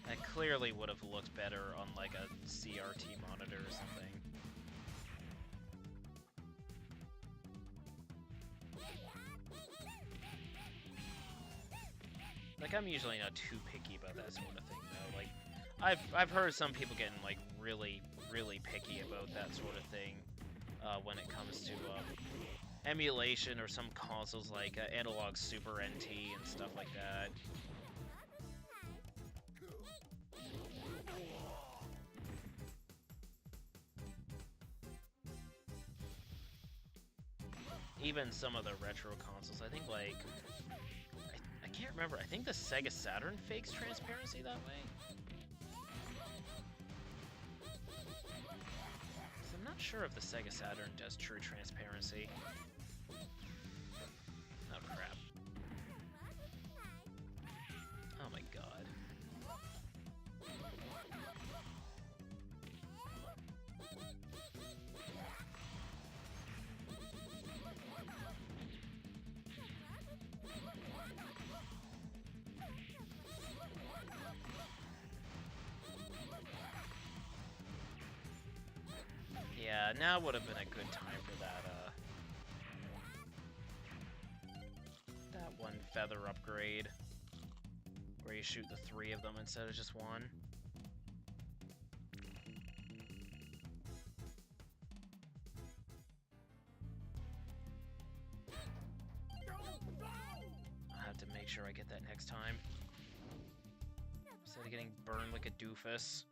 That clearly would have looked better on like a CRT monitor or something. Like, I'm usually not too picky about that sort of thing, though. Like, I've heard some people getting like really picky about that sort of thing when it comes to emulation or some consoles like Analog Super NT and stuff like that. even some of the retro consoles. I think, like, I can't remember. I think the Sega Saturn fakes transparency that way. So I'm not sure if the Sega Saturn does true transparency. Oh, crap. Oh my god. Yeah, now would have been a good time for that, that one feather upgrade, where you shoot the 3 of them instead of just 1. I'll have to make sure I get that next time, instead of getting burned like a doofus.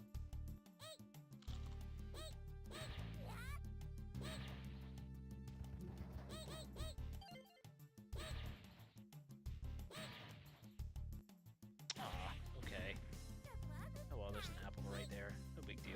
Okay. Oh well, there's an apple right there. No big deal.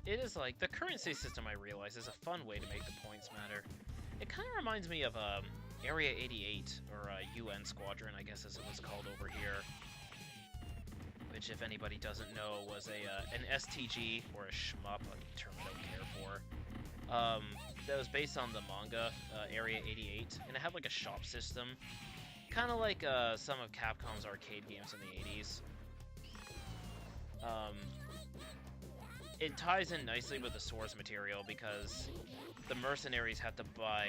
It is like, the currency system, I realize, is a fun way to make the points matter. It kind of reminds me of Area 88, or UN Squadron, I guess as it was called over here. Which, if anybody doesn't know, was an STG, or a shmup, a term I don't care for. That was based on the manga, Area 88, and it had like a shop system. Kind of like some of Capcom's arcade games in the 80s. It ties in nicely with the source material because the mercenaries have to buy,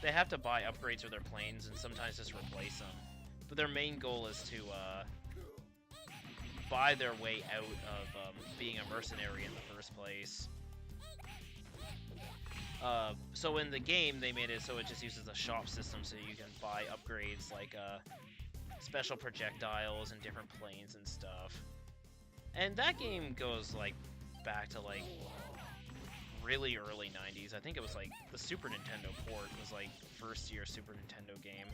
they have to buy upgrades for their planes and sometimes just replace them. But their main goal is to buy their way out of being a mercenary in the first place. So in the game, they made it so it just uses a shop system so you can buy upgrades like special projectiles and different planes and stuff. And that game goes, like, back to, like, really early 90s. I think it was, like, the Super Nintendo port was, like, first-year Super Nintendo game.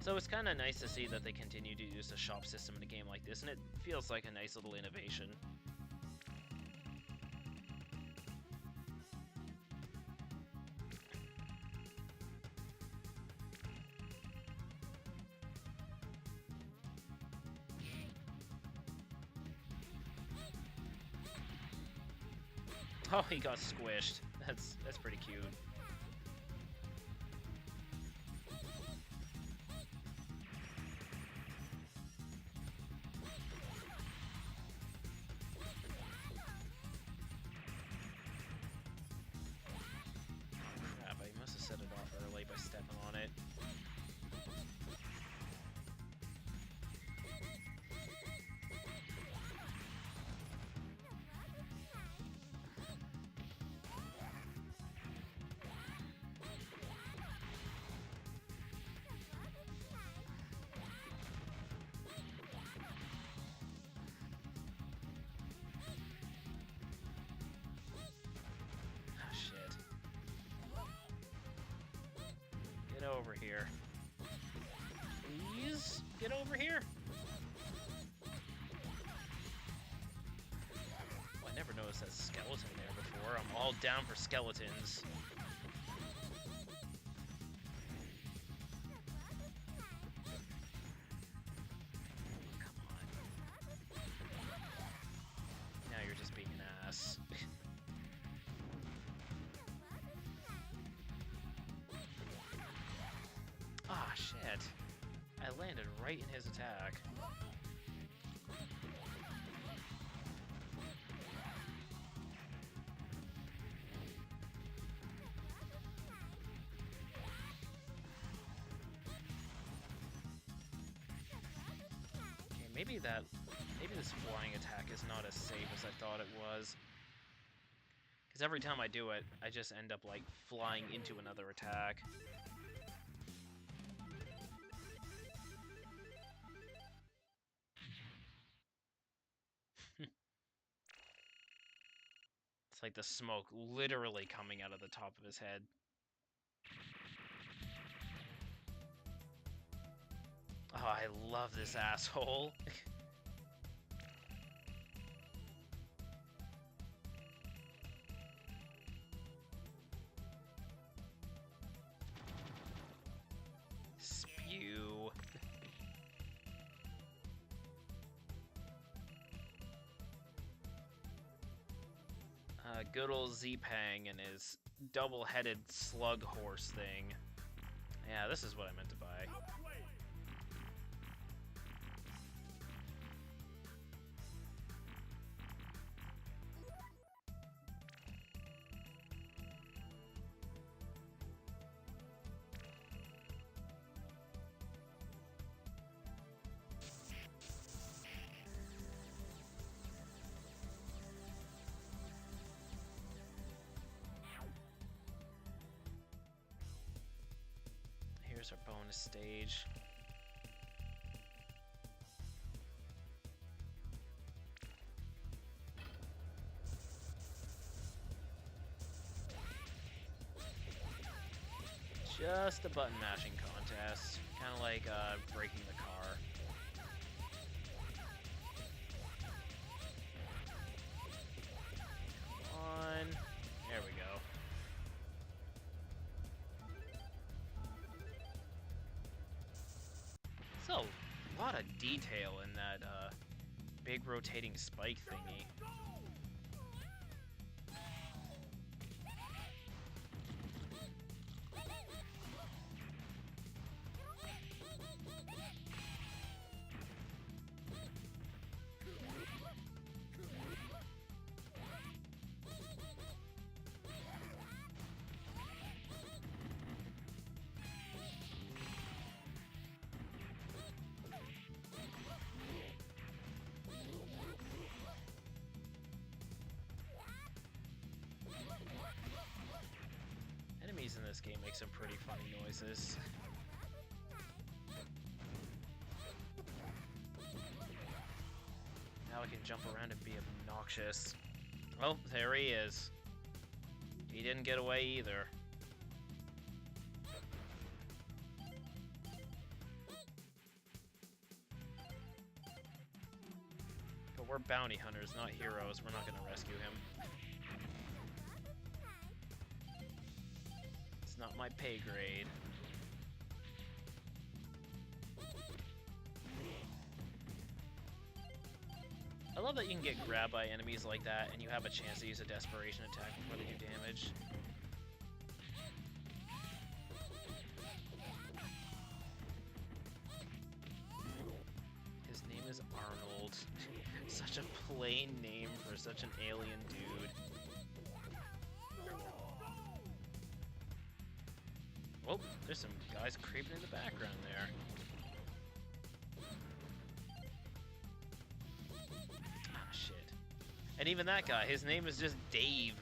So it's kind of nice to see that they continue to use a shop system in a game like this, and it feels like a nice little innovation. Oh, he got squished. That's pretty cute. Crap, I must have set it off early by stepping on it. Get over here. Please, get over here. Oh, I never noticed that skeleton there before. I'm all down for skeletons. Come on. Now you're just being an ass. Ah, shit. I landed right in his attack. Maybe this flying attack is not as safe as I thought it was. Because every time I do it, I just end up, like, flying into another attack. It's like the smoke literally coming out of the top of his head. Oh, I love this asshole. Spew. Good old Z-Pang and his double-headed slug horse thing. Yeah, this is what I meant to buy. Here's our bonus stage. Just a button mashing contest, kind of like breaking the car. Come on, there we go. So, a lot of detail in that big rotating spike thingy. Enemies in this game make some pretty funny noises. Now I can jump around and be obnoxious. Oh, there he is. He didn't get away either. But we're bounty hunters, not heroes. We're not gonna rescue him. It's not my pay grade. I love that you can get grabbed by enemies like that and you have a chance to use a desperation attack before they do damage. His name is Arnold. Such a plain name for such an alien dude. Oh, there's some guys creeping in the background there. Ah, shit. And even that guy, his name is just Dave.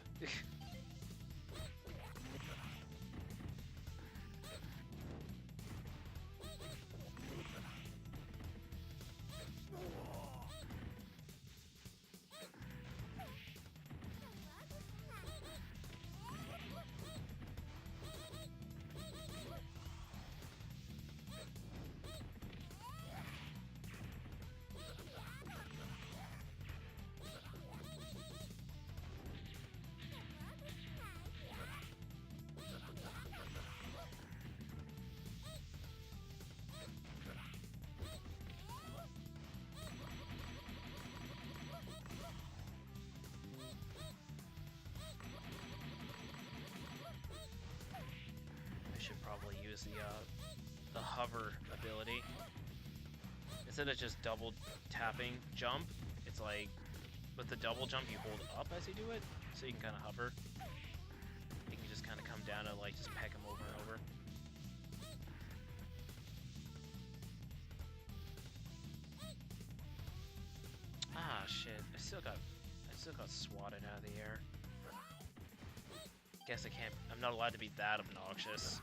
Should probably use the hover ability. Instead of just double tapping jump, it's like with the double jump you hold up as you do it, so you can kind of hover. You can just kind of come down and like just peck them over and over. still got swatted out of the air. Guess I can't. I'm not allowed to be that obnoxious.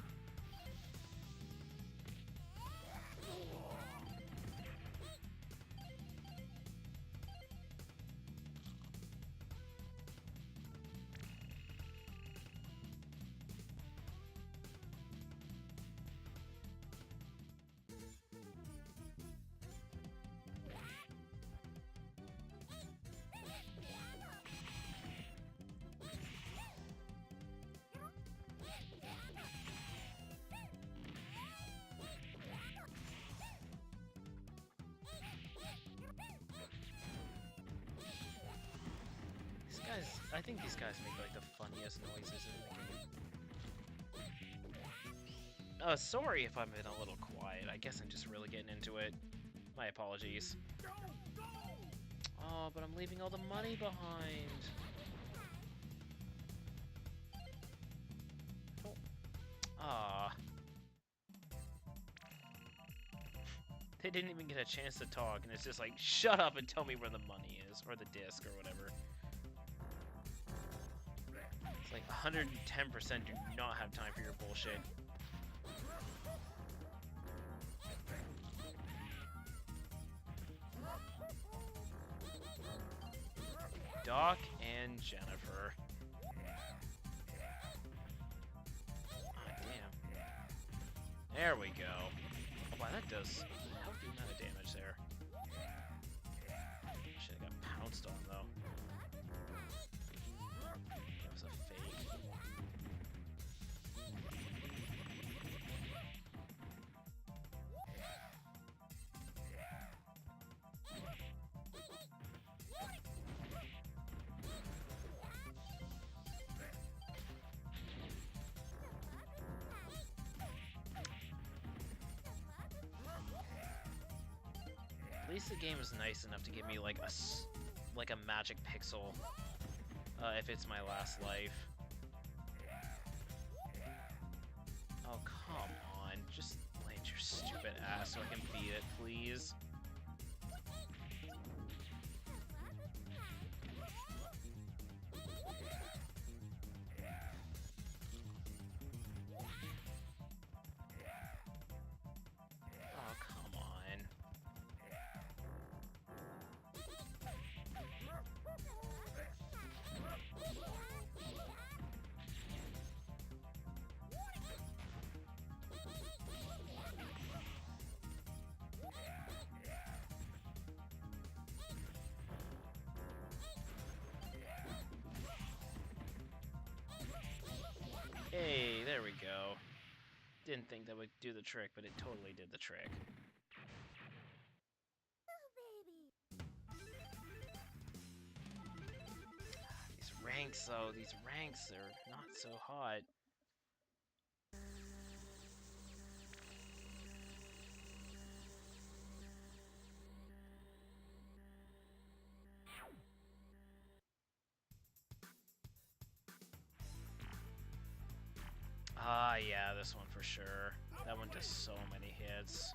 I think these guys make like the funniest noises in the game. Sorry if I've been a little quiet. I guess I'm just really getting into it. My apologies. Oh, but I'm leaving all the money behind. Ah. They didn't even get a chance to talk, and it's just like, shut up and tell me where the money is, or the disc, or whatever. It's like 110% do not have time for your bullshit. Doc and Jennifer. Oh, damn. There we go. Oh, wow, that does a healthy amount of damage there. Shit, I got pounced on, though. That was a fake. At least the game is nice enough to give me like a magic pixel if it's my last life. Oh, come on. Just land your stupid ass so I can beat it, please. Oh, come on. Hey, there we go. Didn't think that would do the trick, but it totally did the trick. These ranks, though, these ranks are not so hot. Ah, yeah, this one for sure. That one does so many hits.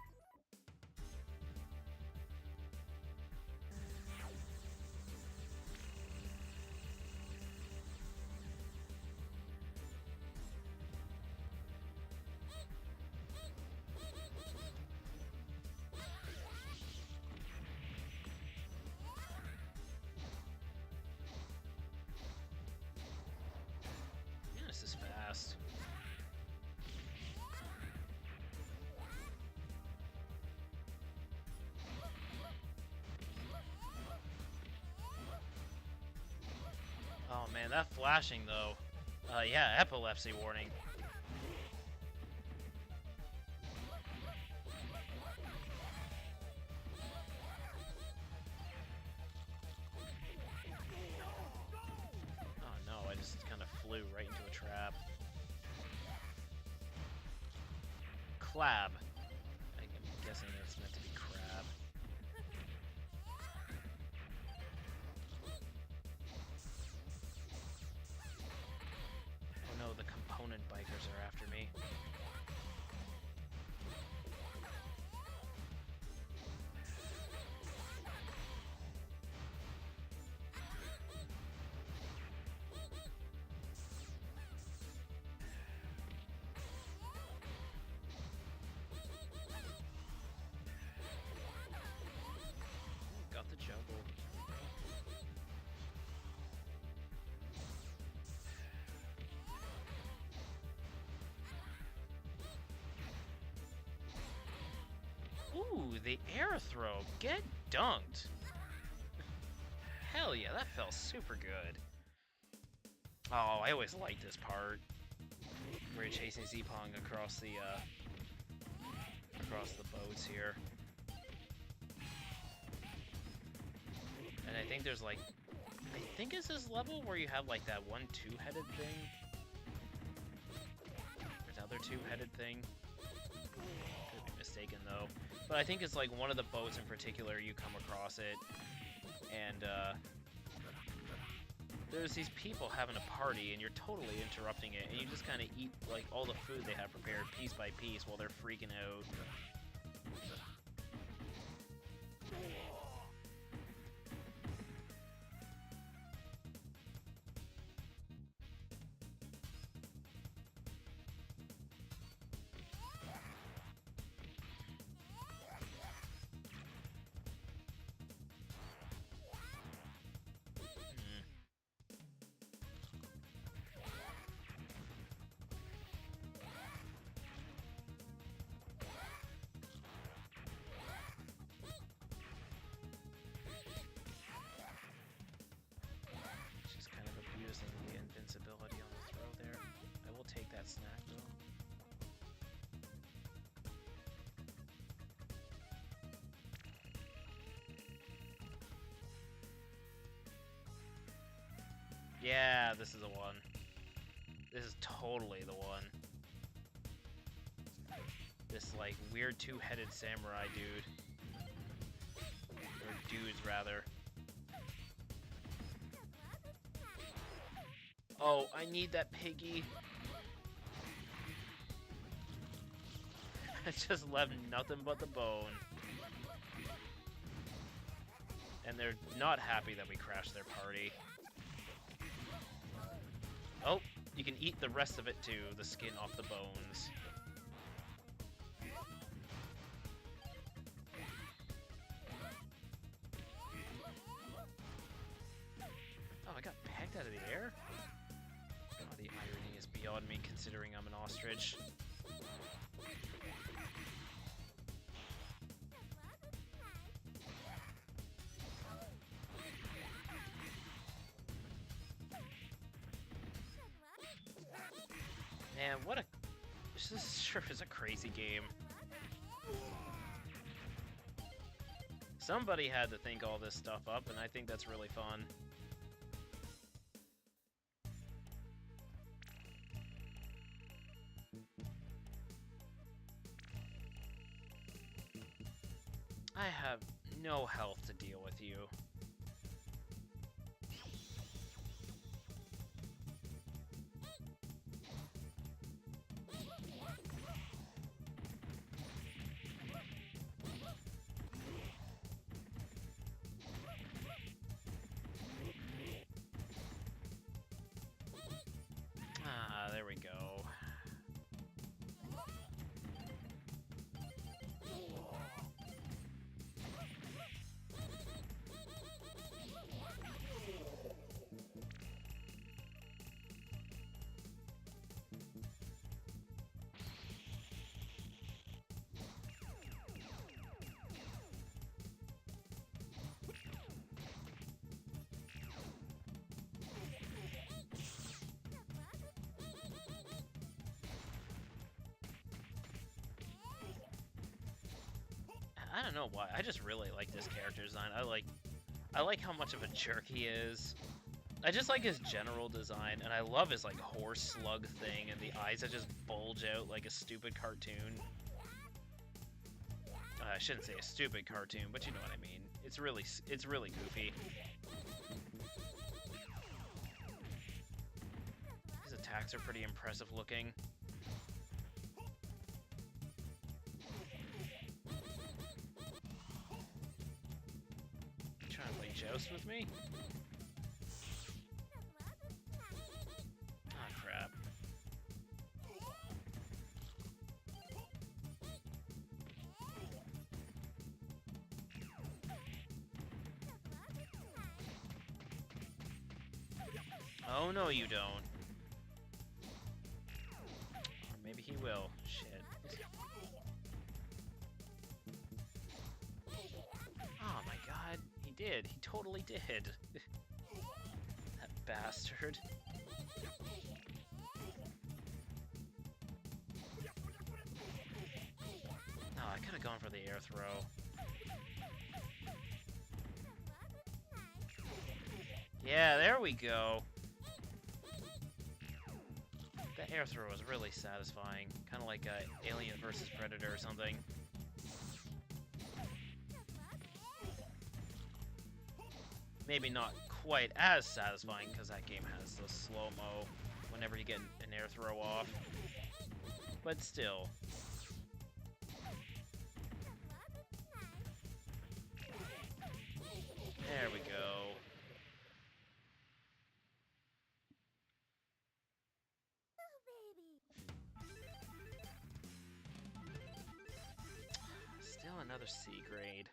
Yeah, this is fast. Oh man, that flashing though. Yeah, epilepsy warning. Oh no, I just kind of flew right into a trap. Clab. I'm guessing it's meant to be crab. Oh no, the component bikers are after me. the air throw. Get dunked. Hell yeah, that felt super good. Oh, I always liked this part. Where you're chasing Z-Pong across the boats here. And I think there's like... I think it's this level where you have like that one two-headed thing. There's another two-headed thing. Could be mistaken though. But I think it's like one of the boats in particular, you come across it. And there's these people having a party and you're totally interrupting it. And you just kind of eat like all the food they have prepared piece by piece while they're freaking out. The invincibility on the throw there. I will take that snack though. Yeah, this is the one. This is totally the one. This like weird two-headed samurai dude. Or dudes rather. Oh, I need that piggy. I just left nothing but the bone. And they're not happy that we crashed their party. Oh, you can eat the rest of it too, the skin off the bones. Oh, I got pegged out of the air? Oh, the irony is beyond me, considering I'm an ostrich. Man, what a... This sure is a crazy game. Somebody had to think all this stuff up, and I think that's really fun. I have no health to deal with you. Ah, there we go. I don't know why. I just really like this character design. I like how much of a jerk he is. I just like his general design, and I love his like horse slug thing and the eyes that just bulge out like a stupid cartoon. I shouldn't say a stupid cartoon, but you know what I mean. It's really goofy. His attacks are pretty impressive looking. Trying to play joust with me? Ah, crap. Oh, no, you don't. Or maybe he will. Shit. did. He totally did. That bastard. Oh, I could have gone for the air throw. Yeah, there we go. That air throw was really satisfying. Kind of like Alien vs. Predator or something. Maybe not quite as satisfying, because that game has the slow-mo whenever you get an air throw off. But still. There we go. Still another C grade.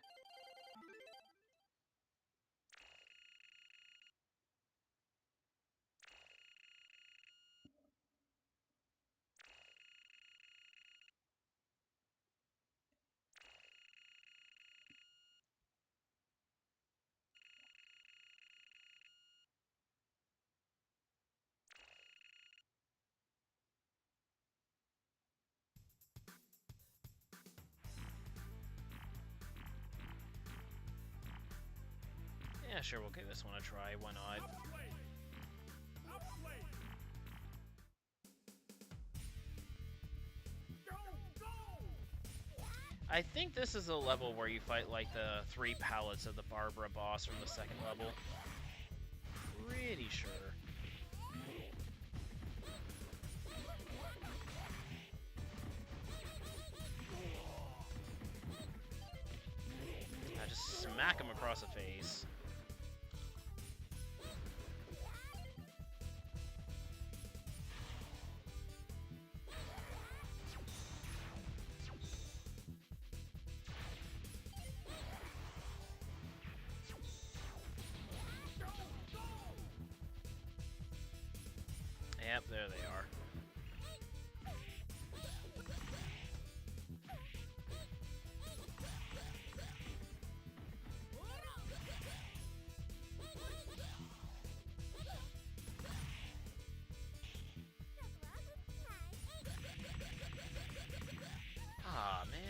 Yeah, sure, we'll give this one a try. Why not? I think this is a level where you fight like the 3 pallets of the Barbara boss from the 2nd level. Pretty sure. I just smack him across the face. Yep, there they are. Ah, man.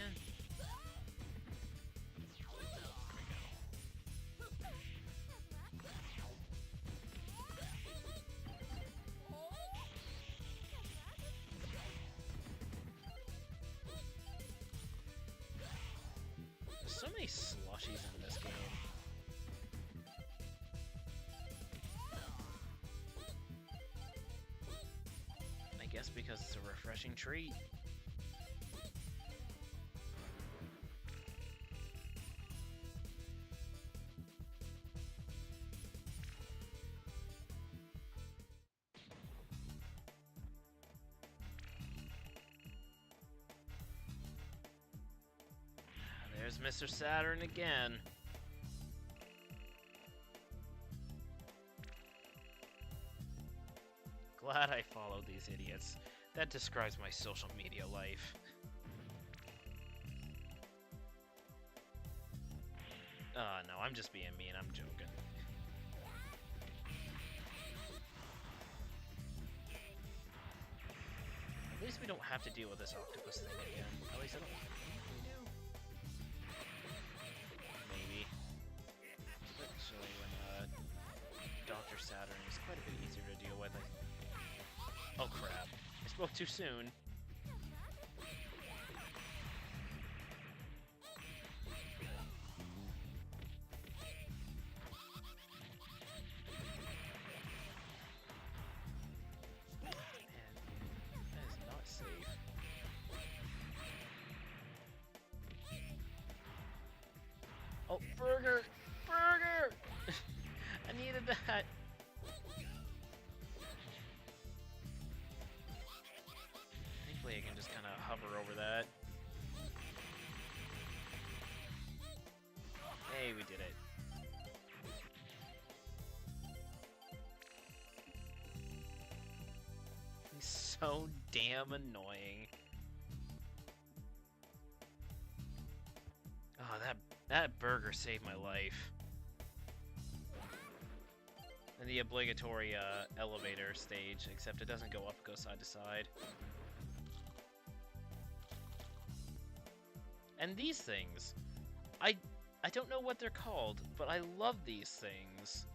There's so many slushies in this game. I guess because it's a refreshing treat. There's Mr. Saturn again. Glad I followed these idiots. That describes my social media life. No, I'm just being mean, I'm joking. At least we don't have to deal with this octopus thing again. At least I don't think we do. Maybe. Especially when, Dr. Saturn is quite a bit easier to deal with. Oh crap. I spoke too soon. Oh, burger! Burger! I needed that! Thankfully I can just kind of hover over that. Hey, we did it. He's so damn annoying. Oh, that burger saved my life. And the obligatory elevator stage, except it doesn't go up, it goes side to side. And these things, I don't know what they're called, but I love these things.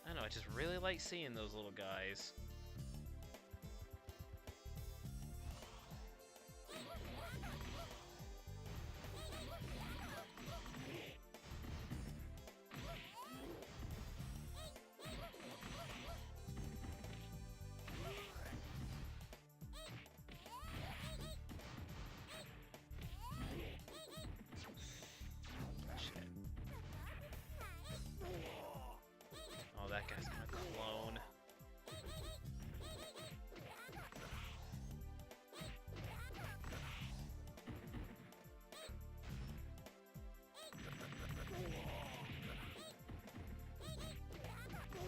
I don't know, I just really like seeing those little guys. Oh, that guy's gonna clone.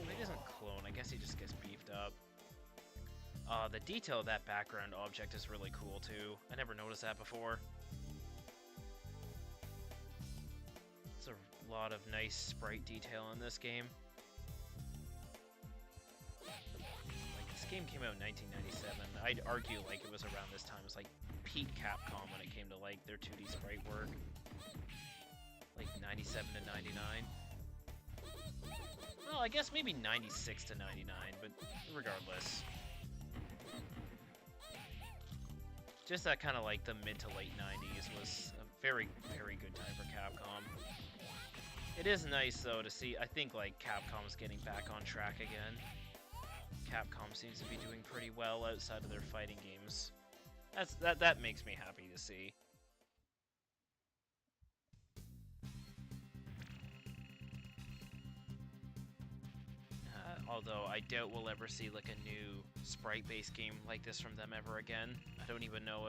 He doesn't clone, I guess he just gets beefed up. The detail of that background object is really cool too. I never noticed that before. There's a lot of nice sprite detail in this game. Like, this game came out in 1997. I'd argue like it was around this time. It was like peak Capcom when it came to like their 2D sprite work. Like 97 to 99. Well, I guess maybe 96 to 99, but regardless. Just that kind of like the mid to late 90s was a very, very good time for Capcom. It is nice though to see, I think like Capcom's getting back on track again. Capcom seems to be doing pretty well outside of their fighting games. That makes me happy to see. Although I doubt we'll ever see like a new sprite-based game like this from them ever again. I don't even know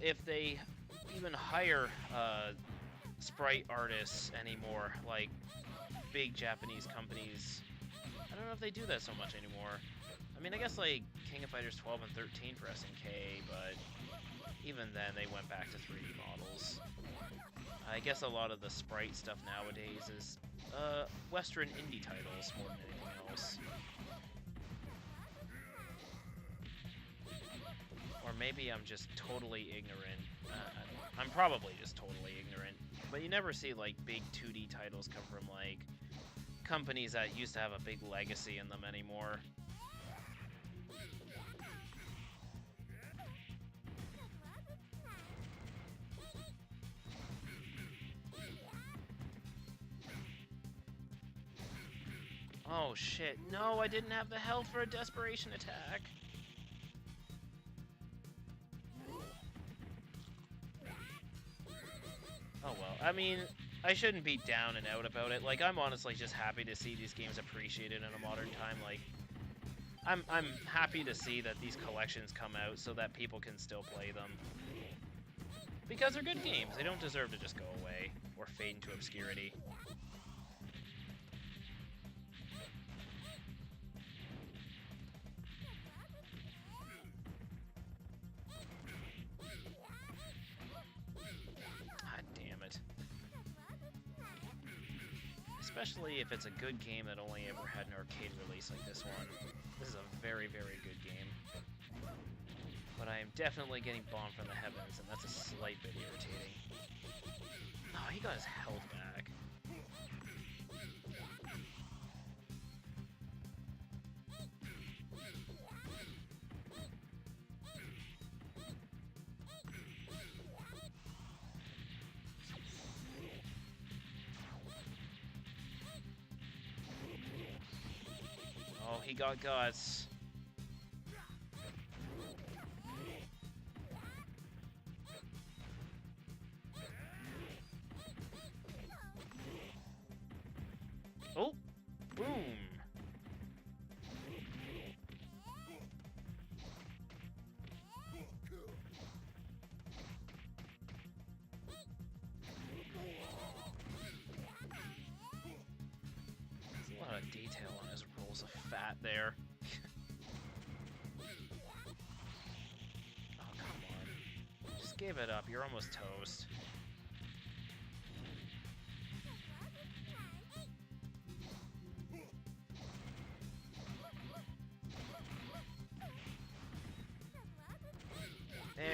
if they even hire sprite artists anymore, like big Japanese companies. I don't know if they do that so much anymore. I mean, I guess like King of Fighters 12 and 13 for SNK, but even then they went back to 3D models. I guess a lot of the sprite stuff nowadays is Western indie titles more than anything else. Or maybe I'm just totally ignorant. I'm probably just totally ignorant. But you never see like big 2D titles come from like companies that used to have a big legacy in them anymore. Oh shit, no, I didn't have the health for a desperation attack. Oh well, I mean, I shouldn't be down and out about it. Like, I'm honestly just happy to see these games appreciated in a modern time. Like, I'm happy to see that these collections come out so that people can still play them. Because they're good games, they don't deserve to just go away or fade into obscurity. God damn it. Especially if it's a good game that only ever had an arcade release like this one. This is a very, very good game. But I am definitely getting bombed from the heavens, and that's a slight bit irritating. Oh, he got his health back. Oh, he got guts. Oh, boom. There's a lot of detail on his rolls of fat there. Oh, come on. Just give it up. You're almost toast.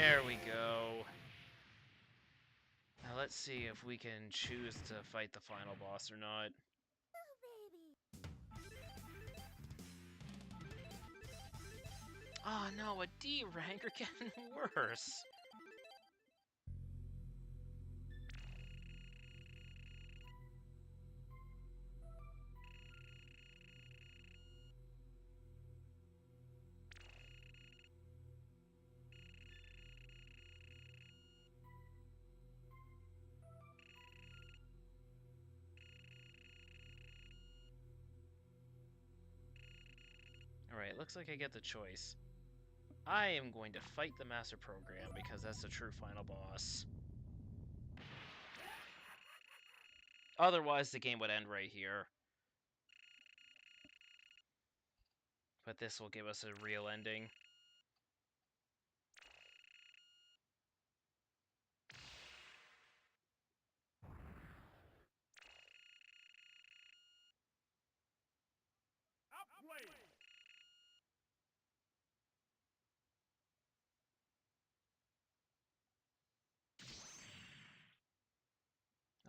There we go. Now let's see if we can choose to fight the final boss or not. Oh no, a D rank are getting worse. Alright, looks like I get the choice. I am going to fight the Master Program because that's the true final boss. Otherwise, the game would end right here. But this will give us a real ending.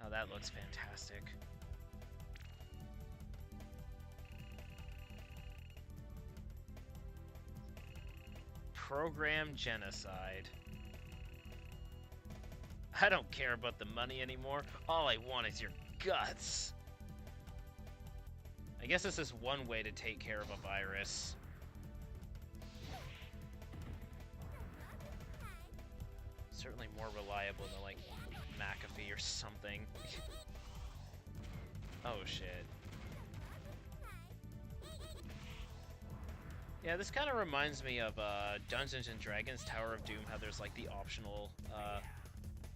Oh, that looks fantastic. Program genocide. I don't care about the money anymore. All I want is your guts. I guess this is one way to take care of a virus. Certainly more reliable than, like, McAfee or something. Oh, shit. Yeah, this kind of reminds me of Dungeons & Dragons Tower of Doom, how there's, like, the optional,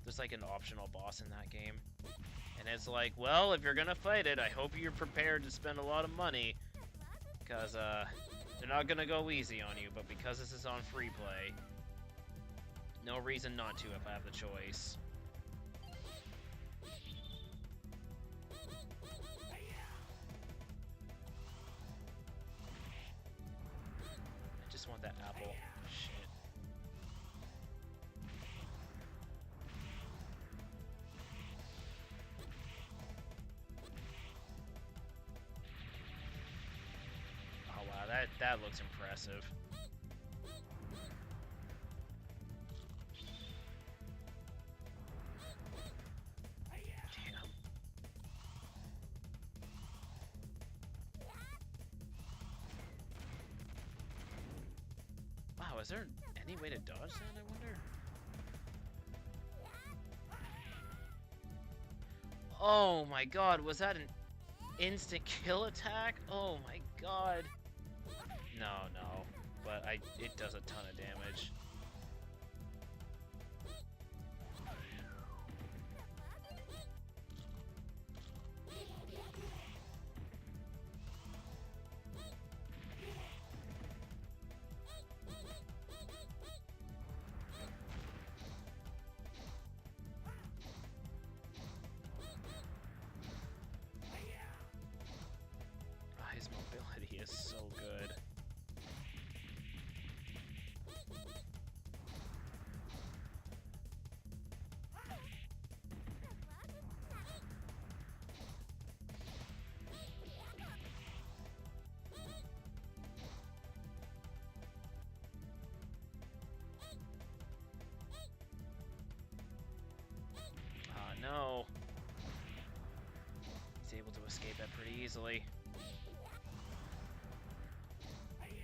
there's, like, an optional boss in that game. And it's like, well, if you're gonna fight it, I hope you're prepared to spend a lot of money. Because, they're not gonna go easy on you, but because this is on free play, no reason not to if I have the choice. I just want that apple. Shit. Oh wow, that looks impressive. Damn. Wow, is there any way to dodge that, I wonder? Oh my god, was that an instant kill attack? Oh my god. No, but it does a ton of damage. His mobility is so good. No. He's able to escape that pretty easily. Shit.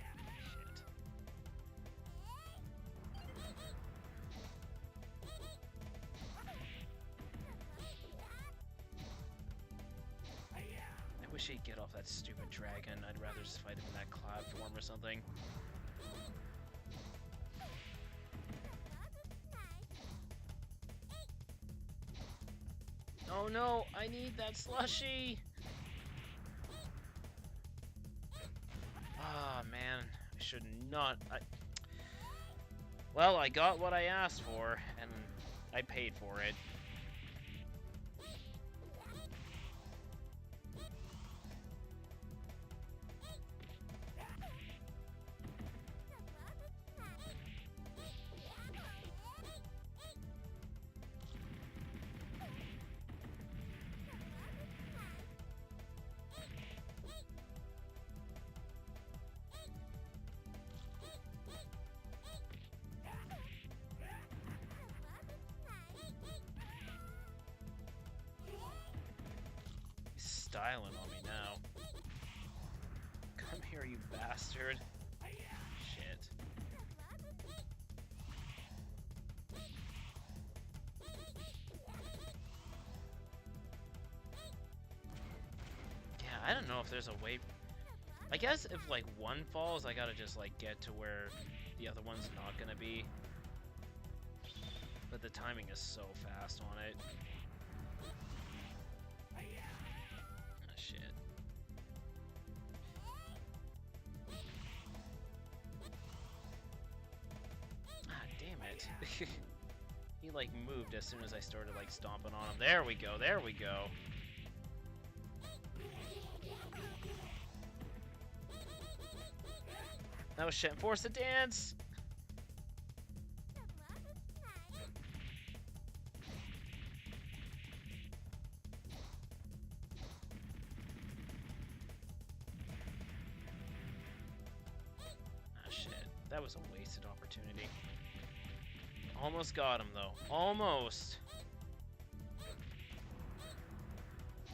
I wish he'd get off that stupid dragon. I'd rather just fight him in that cloud form or something. Oh no, I need that slushie! Ah, man, I should not. Well, I got what I asked for, and I paid for it. styling on me now. Come here, you bastard. Shit. Yeah, I don't know if there's a way... I guess if, like, one falls, I gotta just, like, get to where the other one's not gonna be. But the timing is so fast on it. Oh, shit. Ah, damn it. He, like, moved as soon as I started, like, stomping on him. There we go, there we go. Oh shit, force to dance! Ah shit, that was a wasted opportunity. Almost got him though, almost!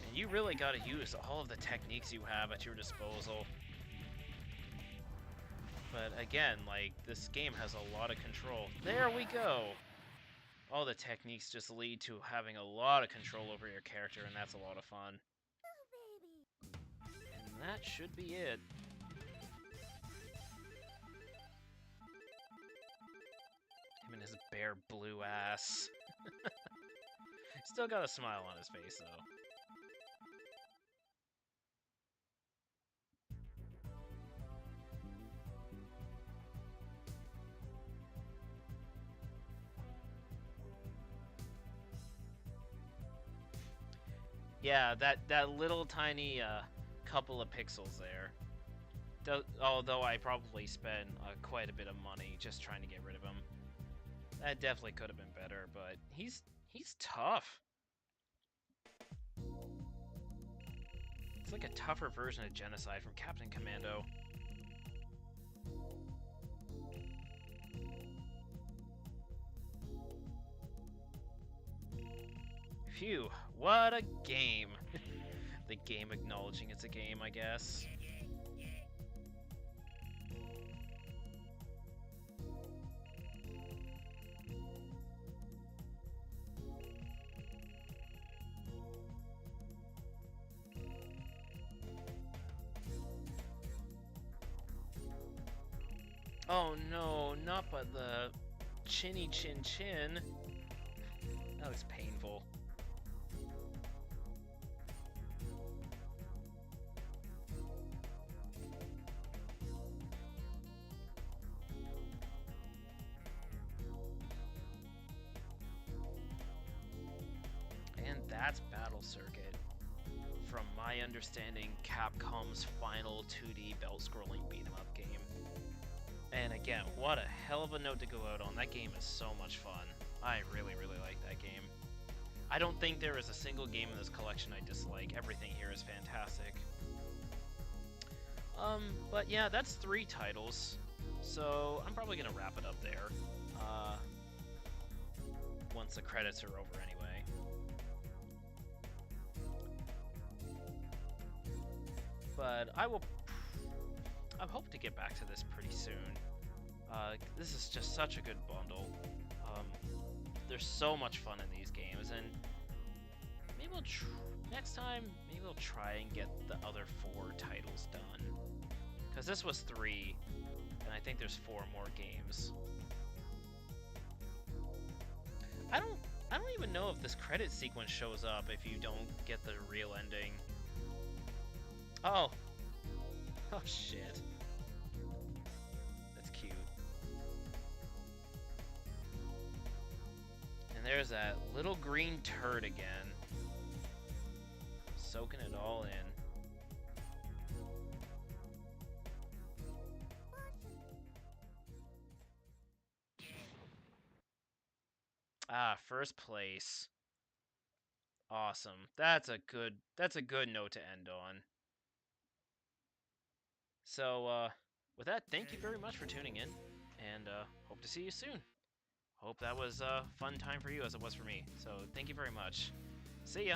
And you really gotta use all of the techniques you have at your disposal. But again, like, this game has a lot of control. There we go! All the techniques just lead to having a lot of control over your character, and that's a lot of fun. And that should be it. Him and his bare blue ass. Still got a smile on his face, though. Yeah, that little tiny couple of pixels there. Although I probably spent quite a bit of money just trying to get rid of him. That definitely could have been better, but he's tough. It's like a tougher version of Genocide from Captain Commando. Phew, what a game. The game acknowledging it's a game, I guess. Oh no, not but the chinny chin chin. That looks painful. And that's Battle Circuit. From my understanding, Capcom's final 2D belt-scrolling beat-em-up game. And again, what a hell of a note to go out on. That game is so much fun. I really, really like that game. I don't think there is a single game in this collection I dislike. Everything here is fantastic. But yeah, that's 3 titles. So I'm probably gonna wrap it up there. Once the credits are over anyway. But I hope to get back to this pretty soon. This is just such a good bundle. There's so much fun in these games, and maybe next time, maybe we'll try and get the other 4 titles done. Because this was 3, and I think there's 4 more games. I don't even know if this credit sequence shows up if you don't get the real ending. Oh. Oh shit. That's cute. And there's that little green turd again. Soaking it all in. Ah, first place. Awesome. That's a good note to end on. So, with that, thank you very much for tuning in, and hope to see you soon. Hope that was a fun time for you as it was for me. So, thank you very much. See ya!